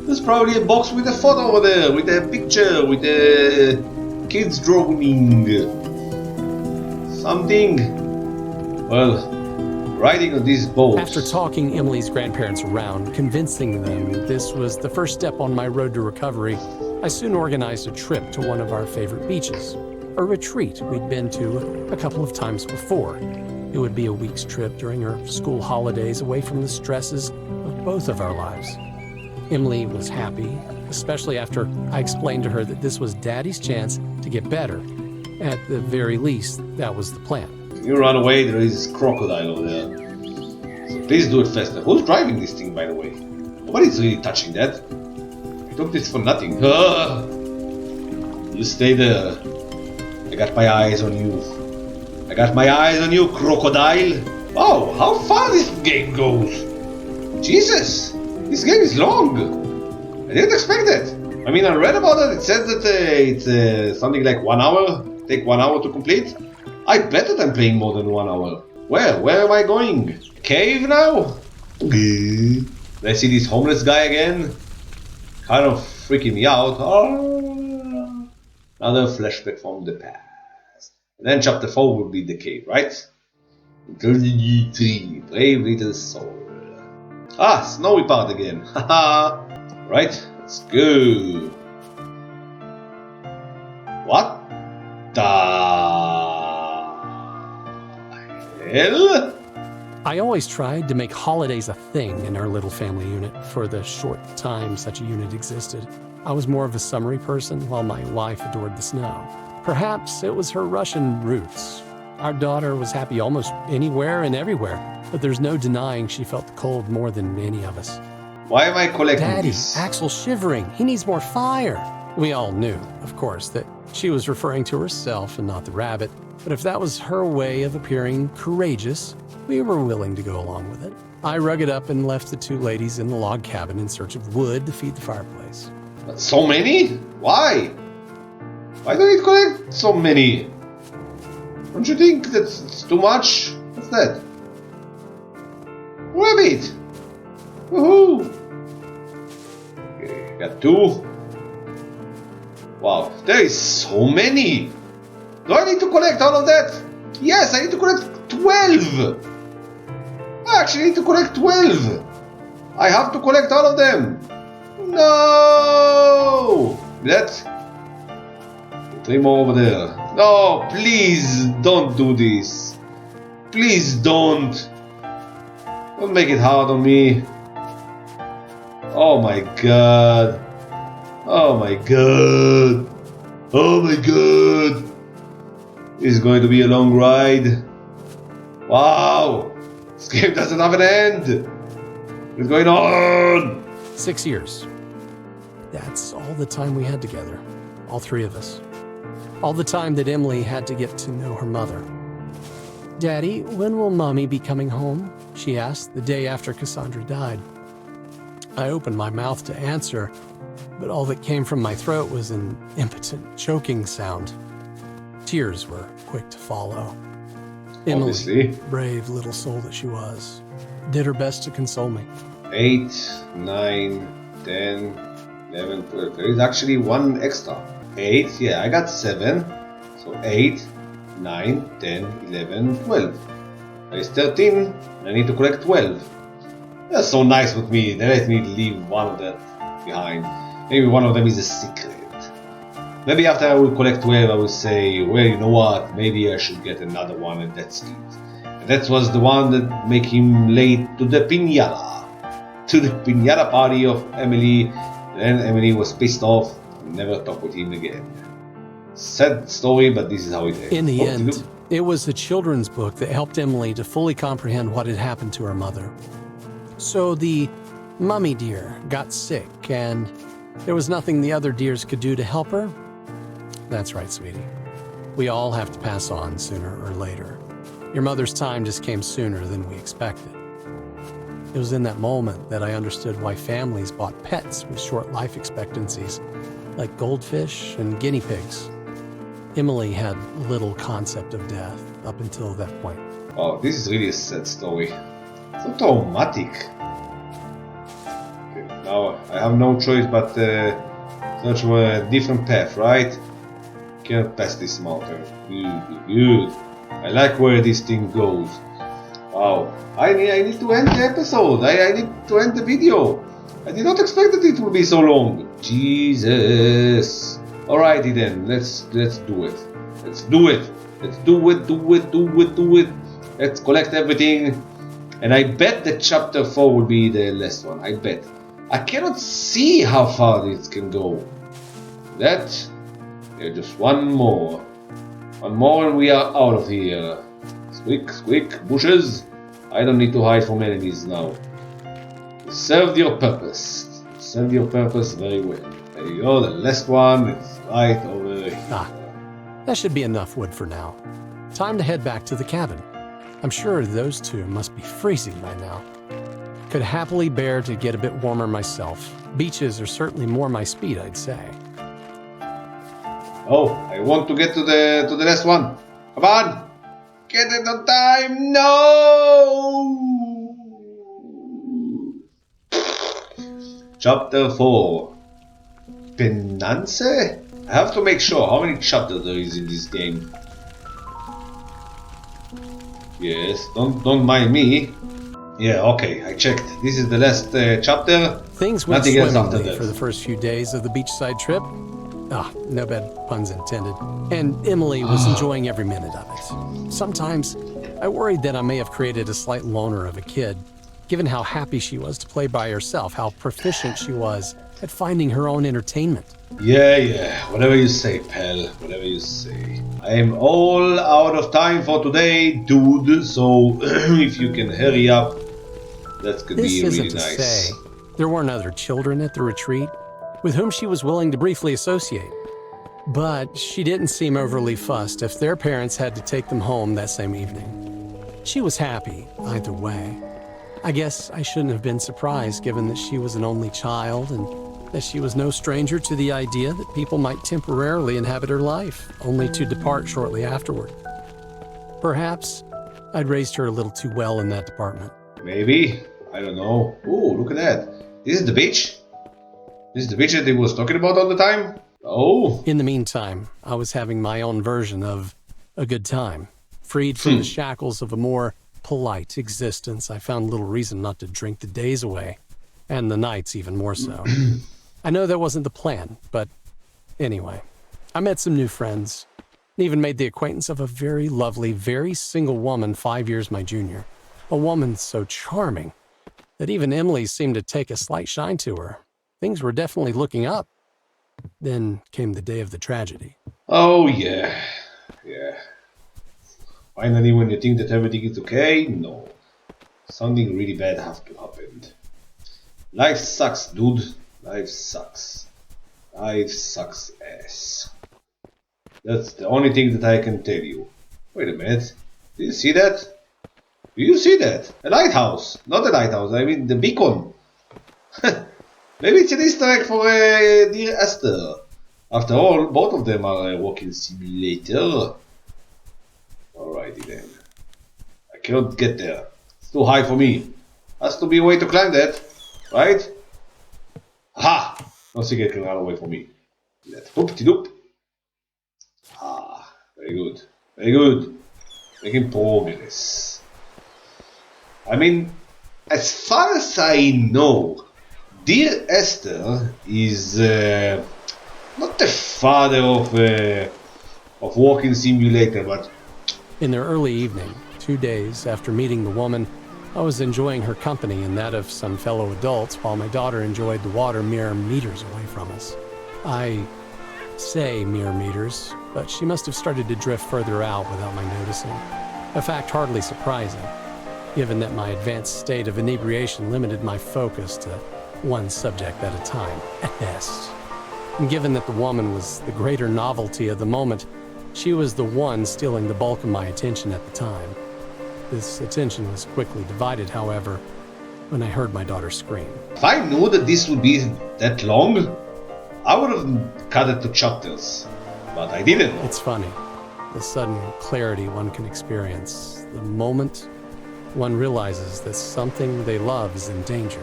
[SPEAKER 1] There's probably a box with a photo over there, with a picture, with a kids drawing. Something. Well, riding on this boat.
[SPEAKER 2] After talking Emily's grandparents around, convincing them this was the first step on my road to recovery, I soon organized a trip to one of our favorite beaches, a retreat we'd been to a couple of times before. It would be a week's trip during her school holidays away from the stresses of both of our lives. Emily was happy, especially after I explained to her that this was Daddy's chance to get better. At the very least, that was the plan.
[SPEAKER 1] You run away, there is crocodile over there. So please do it faster. Who's driving this thing, by the way? Nobody's really touching that. I took this for nothing. You stay there. I got my eyes on you. I got my eyes on you, crocodile. Oh, how far this game goes. Jesus, this game is long. I didn't expect that. I mean, I read about it. It says that it's something like 1 hour. Take 1 hour to complete. I bet that I'm playing more than 1 hour. Where am I going? Cave now? Did I see this homeless guy again? Kind of freaking me out. Oh, Another flashback from the past. And then chapter 4 will be the cave, right? 33, brave little soul. Ah, snowy part again. Haha. Right, let's go. What the hell?
[SPEAKER 2] I always tried to make holidays a thing in our little family unit for the short time such a unit existed. I was more of a summery person, while my wife adored the snow. Perhaps it was her Russian roots. Our daughter was happy almost anywhere and everywhere, but there's no denying she felt the cold more than any of us.
[SPEAKER 1] Why am I collecting
[SPEAKER 2] Daddy,
[SPEAKER 1] this?
[SPEAKER 2] Axel's shivering. He needs more fire. We all knew, of course, that she was referring to herself and not the rabbit, but if that was her way of appearing courageous, we were willing to go along with it. I rugged up and left the two ladies in the log cabin in search of wood to feed the fireplace.
[SPEAKER 1] But so many? Why? Why do you collect so many? Don't you think that's too much? What's that? Rabbit! Woohoo! Okay, got 2. Wow, there is so many! Do I need to collect all of that? Yes, I need to collect 12! I actually need to collect 12! I have to collect all of them! No! That? 3 more over there. No, please don't do this. Please don't. Don't make it hard on me. Oh my god. Oh my god. Oh my god. This is going to be a long ride. Wow. This game doesn't have an end. What's going on?
[SPEAKER 2] 6 years. That's all the time we had together. All 3 of us. All the time that Emily had to get to know her mother. Daddy, when will Mommy be coming home? She asked the day after Cassandra died. I opened my mouth to answer, but all that came from my throat was an impotent choking sound. Tears were quick to follow. Emily,
[SPEAKER 1] Obviously.
[SPEAKER 2] brave little soul that she was, did her best to console me.
[SPEAKER 1] 8, 9, 10, 11, 12. There is actually 1 extra. 8, yeah, I got 7. So 8, 9, 10, 11, 12. There is 13. I need to collect 12. They're so nice with me. They let me leave one of them behind. Maybe one of them is a secret. Maybe after I will collect 12, I will say, well, you know what? Maybe I should get another one, and that's it. And that was the one that made him late to the piñata. To the piñata party of Emily. Then Emily was pissed off and never talked with him again. Sad story, but this is how it ends.
[SPEAKER 2] In the end, it was the children's book that helped Emily to fully comprehend what had happened to her mother. So the mummy deer got sick, and there was nothing the other deers could do to help her? That's right, sweetie. We all have to pass on sooner or later. Your mother's time just came sooner than we expected. It was in that moment that I understood why families bought pets with short life expectancies, like goldfish and guinea pigs. Emily had little concept of death up until that point.
[SPEAKER 1] Oh, this is really a sad story. So traumatic. Okay, now I have no choice but search for a different path, right? Can't pass this mountain. Good. I like where this thing goes. Wow. I need to end the episode. I need to end the video. I did not expect that it would be so long. Jesus. Alrighty then. Let's do it. Let's do it. Let's do it. Let's collect everything. And I bet that chapter 4 will be the last one. I bet. I cannot see how far this can go. There's just one more. One more and we are out of here. Squeak, bushes. I don't need to hide from enemies now. You served your purpose. You served your purpose very well. There you go, the last one is right over here.
[SPEAKER 2] That should be enough wood for now. Time to head back to the cabin. I'm sure those two must be freezing by now. Could happily bear to get a bit warmer myself. Beaches are certainly more my speed, I'd say.
[SPEAKER 1] Oh, I want to get to the last one. Come on! Get it on time! No! Chapter 4. Penance? I have to make sure how many chapters there is in this game. Yes, don't mind me. Yeah, okay, I checked. This is the last chapter.
[SPEAKER 2] Things went
[SPEAKER 1] Nothing else after
[SPEAKER 2] swimmingly
[SPEAKER 1] that.
[SPEAKER 2] for the first few days of the beachside trip. Ah, no bad puns intended. And Emily was enjoying every minute of it. Sometimes I worried that I may have created a slight loner of a kid, given how happy she was to play by herself, how proficient she was at finding her own entertainment.
[SPEAKER 1] Yeah, whatever you say, pal, whatever you say. I am all out of time for today, dude, so if you can hurry up, that could
[SPEAKER 2] This
[SPEAKER 1] be
[SPEAKER 2] isn't
[SPEAKER 1] really
[SPEAKER 2] to
[SPEAKER 1] nice.
[SPEAKER 2] say there weren't other children at the retreat with whom she was willing to briefly associate. But she didn't seem overly fussed if their parents had to take them home that same evening. She was happy either way. I guess I shouldn't have been surprised given that she was an only child and that she was no stranger to the idea that people might temporarily inhabit her life, only to depart shortly afterward. Perhaps I'd raised her a little too well in that department.
[SPEAKER 1] Maybe, I don't know. Ooh, look at that. This is the beach? This is the beach that he was talking about all the time? Oh.
[SPEAKER 2] In the meantime, I was having my own version of a good time. Freed from the shackles of a more polite existence, I found little reason not to drink the days away, and the nights even more so. I know that wasn't the plan, but anyway, I met some new friends, and even made the acquaintance of a very lovely, very single woman 5 years my junior. A woman so charming that even Emily seemed to take a slight shine to her. Things were definitely looking up. Then came the day of the tragedy.
[SPEAKER 1] Oh, yeah. Finally, when you think that everything is okay, no. Something really bad has to happen. Life sucks, dude. Life sucks. Life sucks ass. That's the only thing that I can tell you. Wait a minute. Do you see that? Do you see that? A lighthouse. Not a lighthouse, I mean the beacon. Maybe it's an Easter egg for dear Esther. After all, both of them are a walking simulator. Alrighty then. I cannot get there. It's too high for me. Has to be a way to climb that, right? Aha! No secret can run away from me. Let's whoop-de-doop. Ah, very good. Very good. Making progress. I mean, as far as I know, dear Esther is not the father of walking simulator, but
[SPEAKER 2] In the early evening, 2 days after meeting the woman, I was enjoying her company and that of some fellow adults while my daughter enjoyed the water mere meters away from us. I say mere meters, but she must have started to drift further out without my noticing. A fact hardly surprising, given that my advanced state of inebriation limited my focus to one subject at a time, at best. And given that the woman was the greater novelty of the moment, she was the one stealing the bulk of my attention at the time. This attention was quickly divided, however, when I heard my daughter scream.
[SPEAKER 1] if I knew that this would be that long, I would have cut it to chapters. But I didn't know.
[SPEAKER 2] It's funny, the sudden clarity one can experience, the moment one realizes that something they love is in danger.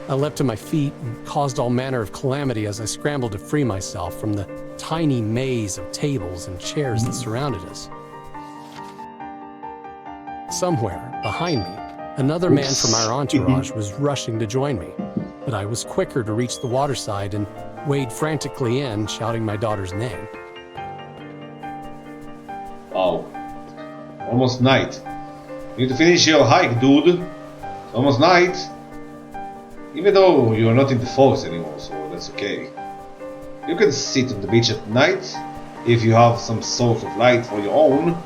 [SPEAKER 2] I leapt to my feet and caused all manner of calamity as I scrambled to free myself from the tiny maze of tables and chairs that surrounded us. Somewhere, behind me, another man from our entourage was rushing to join me, but I was quicker to reach the waterside and wade frantically in, shouting my daughter's name.
[SPEAKER 1] Wow. Almost night. You need to finish your hike, dude. It's almost night. Even though you're not in the forest anymore, so that's okay. You can sit on the beach at night if you have some sort of light for your own.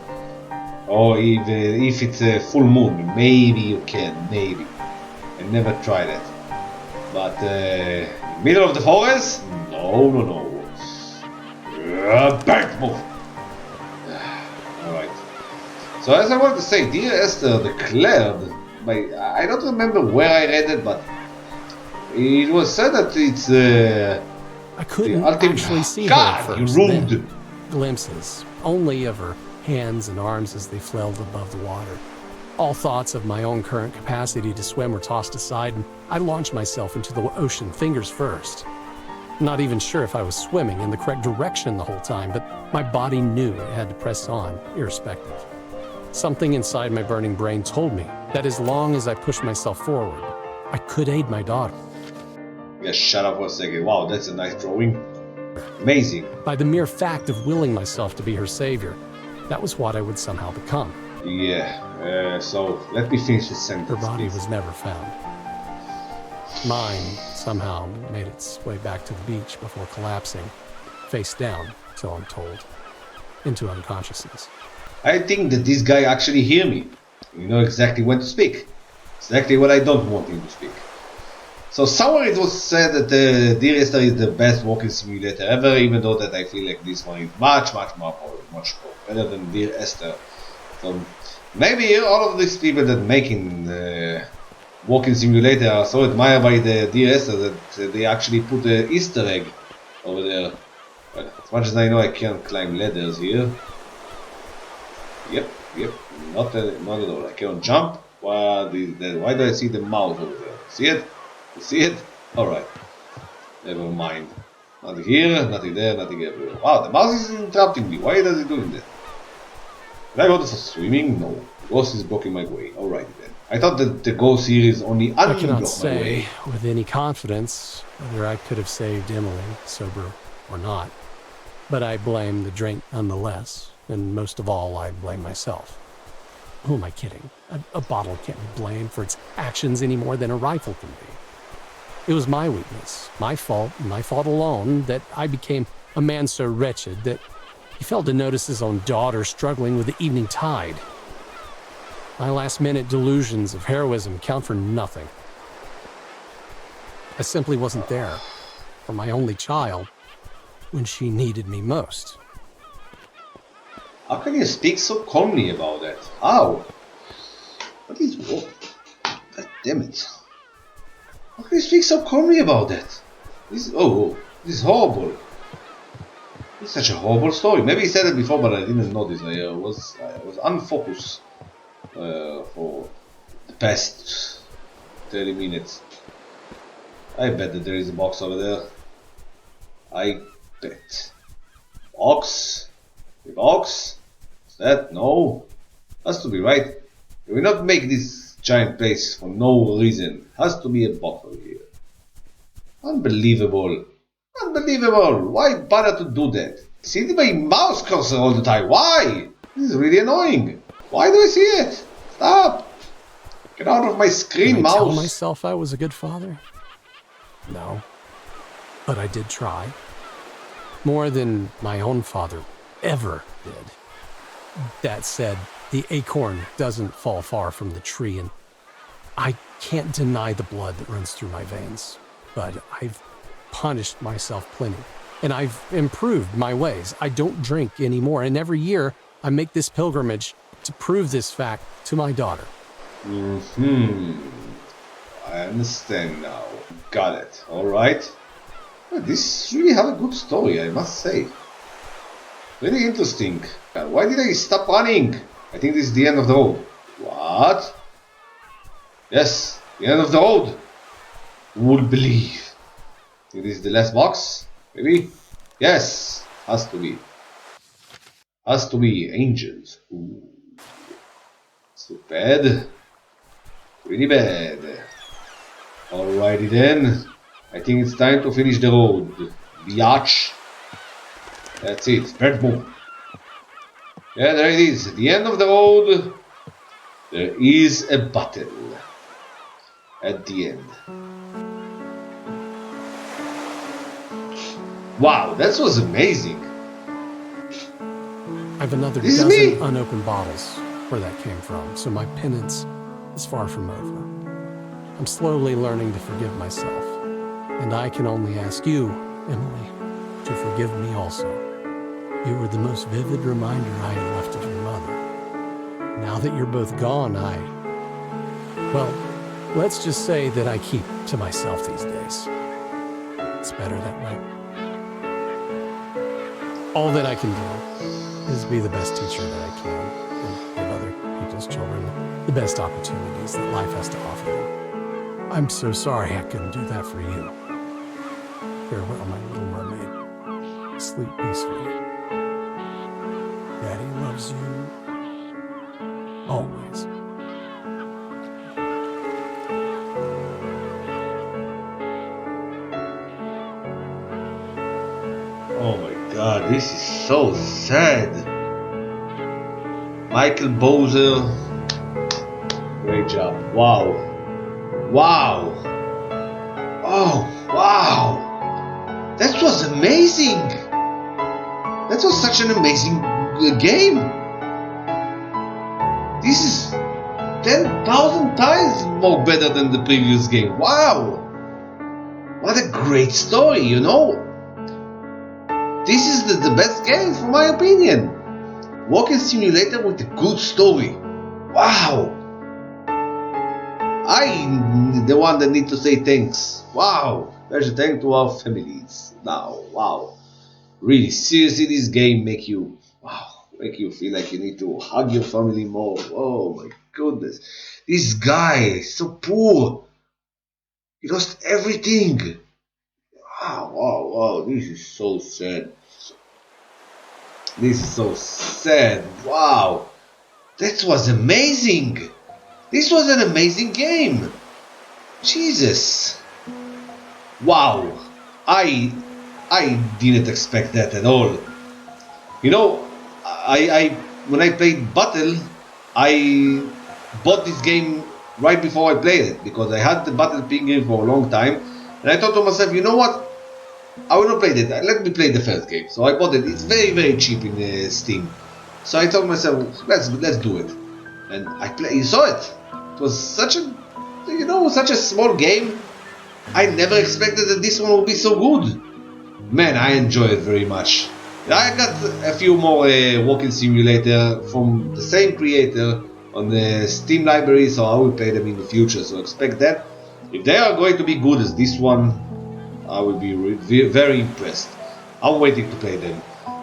[SPEAKER 1] Or even if it's a full moon, maybe you can, maybe. I never tried that. But middle of the forest? No. Burnt move. Alright. So as I wanted to say, dear Esther declared, I don't remember where I read it, but it was said that it's
[SPEAKER 2] I couldn't
[SPEAKER 1] the ultimate.
[SPEAKER 2] actually see her
[SPEAKER 1] God,
[SPEAKER 2] at first.
[SPEAKER 1] you rude.
[SPEAKER 2] Then glimpses, only of her hands and arms as they flailed above the water. All thoughts of my own current capacity to swim were tossed aside, and I launched myself into the ocean fingers first. Not even sure if I was swimming in the correct direction the whole time, but my body knew it had to press on, irrespective. Something inside my burning brain told me that as long as I pushed myself forward, I could aid my daughter.
[SPEAKER 1] Yeah, shut up for a second. Wow, that's a nice drawing. Amazing.
[SPEAKER 2] By the mere fact of willing myself to be her savior, that was what I would somehow become.
[SPEAKER 1] Yeah, so let me finish this sentence.
[SPEAKER 2] Her body
[SPEAKER 1] please.
[SPEAKER 2] was never found. Mine somehow made its way back to the beach before collapsing, face down, so I'm told, into unconsciousness.
[SPEAKER 1] I think that this guy actually hear me. You know exactly when to speak. Exactly what I don't want him to speak. So somewhere it was said that Dear Esther is the best walking simulator ever, even though that I feel like this one is much more better than Dear Esther. So maybe all of these people that making walking simulator are so admired by the Dear Esther that they actually put an Easter egg over there. But as much as I know, I can't climb ladders here. Yep, not at all. I cannot jump. Why do I see the mouse over there? See it? You see it? Alright. Never mind. Nothing here, nothing there, nothing everywhere. Wow, the mouse is interrupting me. Why does it doing that? Can I go for swimming? No. The ghost is blocking my way. Alright then. I thought that the ghost here is only
[SPEAKER 2] I
[SPEAKER 1] unblock
[SPEAKER 2] cannot
[SPEAKER 1] my
[SPEAKER 2] say
[SPEAKER 1] way.
[SPEAKER 2] with any confidence whether I could have saved Emily, sober or not. But I blame the drink nonetheless, and most of all, I blame myself. Who am I kidding? A bottle can't be blamed for its actions any more than a rifle can be. It was my weakness, my fault alone, that I became a man so wretched that he failed to notice his own daughter struggling with the evening tide. My last-minute delusions of heroism count for nothing. I simply wasn't there for my only child when she needed me most.
[SPEAKER 1] How can you speak so calmly about that? How? What is wrong? God damn it. How can you speak so calmly about that? This is horrible. It's such a horrible story. Maybe he said it before, but I didn't notice. I was unfocused for the past 30 minutes. I bet that there is a box over there. I bet. Box? The box? Is that? No. Has to be right. We will not make this giant place for no reason. Has to be a bottle here. Unbelievable. Unbelievable. Why bother to do that? See my mouse cursor all the time. Why? This is really annoying. Why do I see it? Stop. Get out of my screen,
[SPEAKER 2] Did I
[SPEAKER 1] mouse.
[SPEAKER 2] tell myself I was a good father? No. But I did try. More than my own father ever did. That said, the acorn doesn't fall far from the tree, and I can't deny the blood that runs through my veins. But I've punished myself plenty, and I've improved my ways. I don't drink anymore, and every year I make this pilgrimage to prove this fact to my daughter.
[SPEAKER 1] I understand now. Got it. Alright. Well, this really have a good story, I must say. Very interesting. Why did I stop running? I think this is the end of the road. What? Yes, the end of the road. Who would believe? It is the last box? Maybe? Yes, has to be. Has to be angels. Ooh. So bad. Pretty bad. Alrighty then. I think it's time to finish the road. Biatch. That's it. Spread boom. Yeah, there it is. At the end of the road, there is a bottle. At the end. Wow, that was amazing.
[SPEAKER 2] I have another
[SPEAKER 1] This is
[SPEAKER 2] dozen
[SPEAKER 1] me.
[SPEAKER 2] unopened bottles where that came from, so my penance is far from over. I'm slowly learning to forgive myself, and I can only ask you, Emily, to forgive me also. You were the most vivid reminder I had left of your mother. Now that you're both gone, well, let's just say that I keep to myself these days. It's better that way. All that I can do is be the best teacher that I can and give other people's children the best opportunities that life has to offer them. I'm so sorry I couldn't do that for you. Farewell, my little mermaid. Sleep peacefully. Daddy loves you always.
[SPEAKER 1] Oh my god, this is so sad. Michael Bowser, great job. Wow. Wow. Oh, wow. That was amazing. That was such an amazing game. This is 10,000 times more better than the previous game. Wow. What a great story, you know. This is the best game, for my opinion. Walking simulator with a good story. Wow. I'm the one that need to say thanks. Wow. Special thanks to our families. Now, wow. Really, seriously, this game make you feel like you need to hug your family more. Oh my goodness. This guy, so poor. He lost everything. Wow. This is so sad. This is so sad. Wow. That was amazing. This was an amazing game. Jesus. Wow. I didn't expect that at all. You know, I when I played Bottle, I bought this game right before I played it because I had the Bottle Pilgrim for a long time, and I thought to myself, you know what? I will not play that. Let me play the first game. So I bought it. It's very cheap in Steam. So I told myself, let's do it, and you saw it. It was such a small game. I never expected that this one would be so good. Man, I enjoy it very much. I got a few more walking simulator from the same creator on the Steam library, so I will play them in the future. So expect that. If they are going to be good as this one, I will be very impressed. I'm waiting to play them.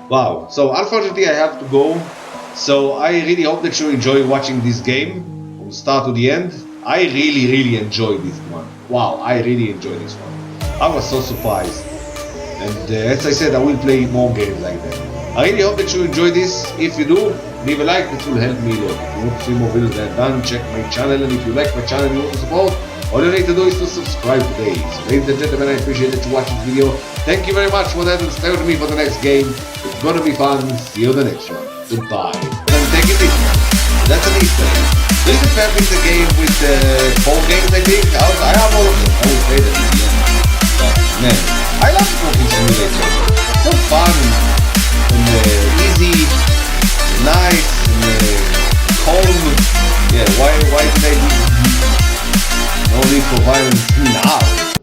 [SPEAKER 1] Wow. So unfortunately I have to go. So I really hope that you enjoy watching this game from start to the end. I really enjoyed this one. Wow, I really enjoyed this one. I was so surprised. And as I said, I will play more games like that. I really hope that you enjoy this. If you do, leave a like, that will help me a lot. If you want to see more videos than I've done, check my channel. And if you like my channel and you want to support, all you need to do is to subscribe today. So ladies and gentlemen, I appreciate that you watched this video. Thank you very much for that, and stay with me for the next game. It's gonna be fun. See you on the next one. Goodbye. And I'm taking this one. That's an Easter egg. This is perfect the game with 4 games, I think. I have all of them. I will play them in the end. But man, I love walking simulator. So fun and easy, nice and calm. Yeah, why did I do no need for violence now?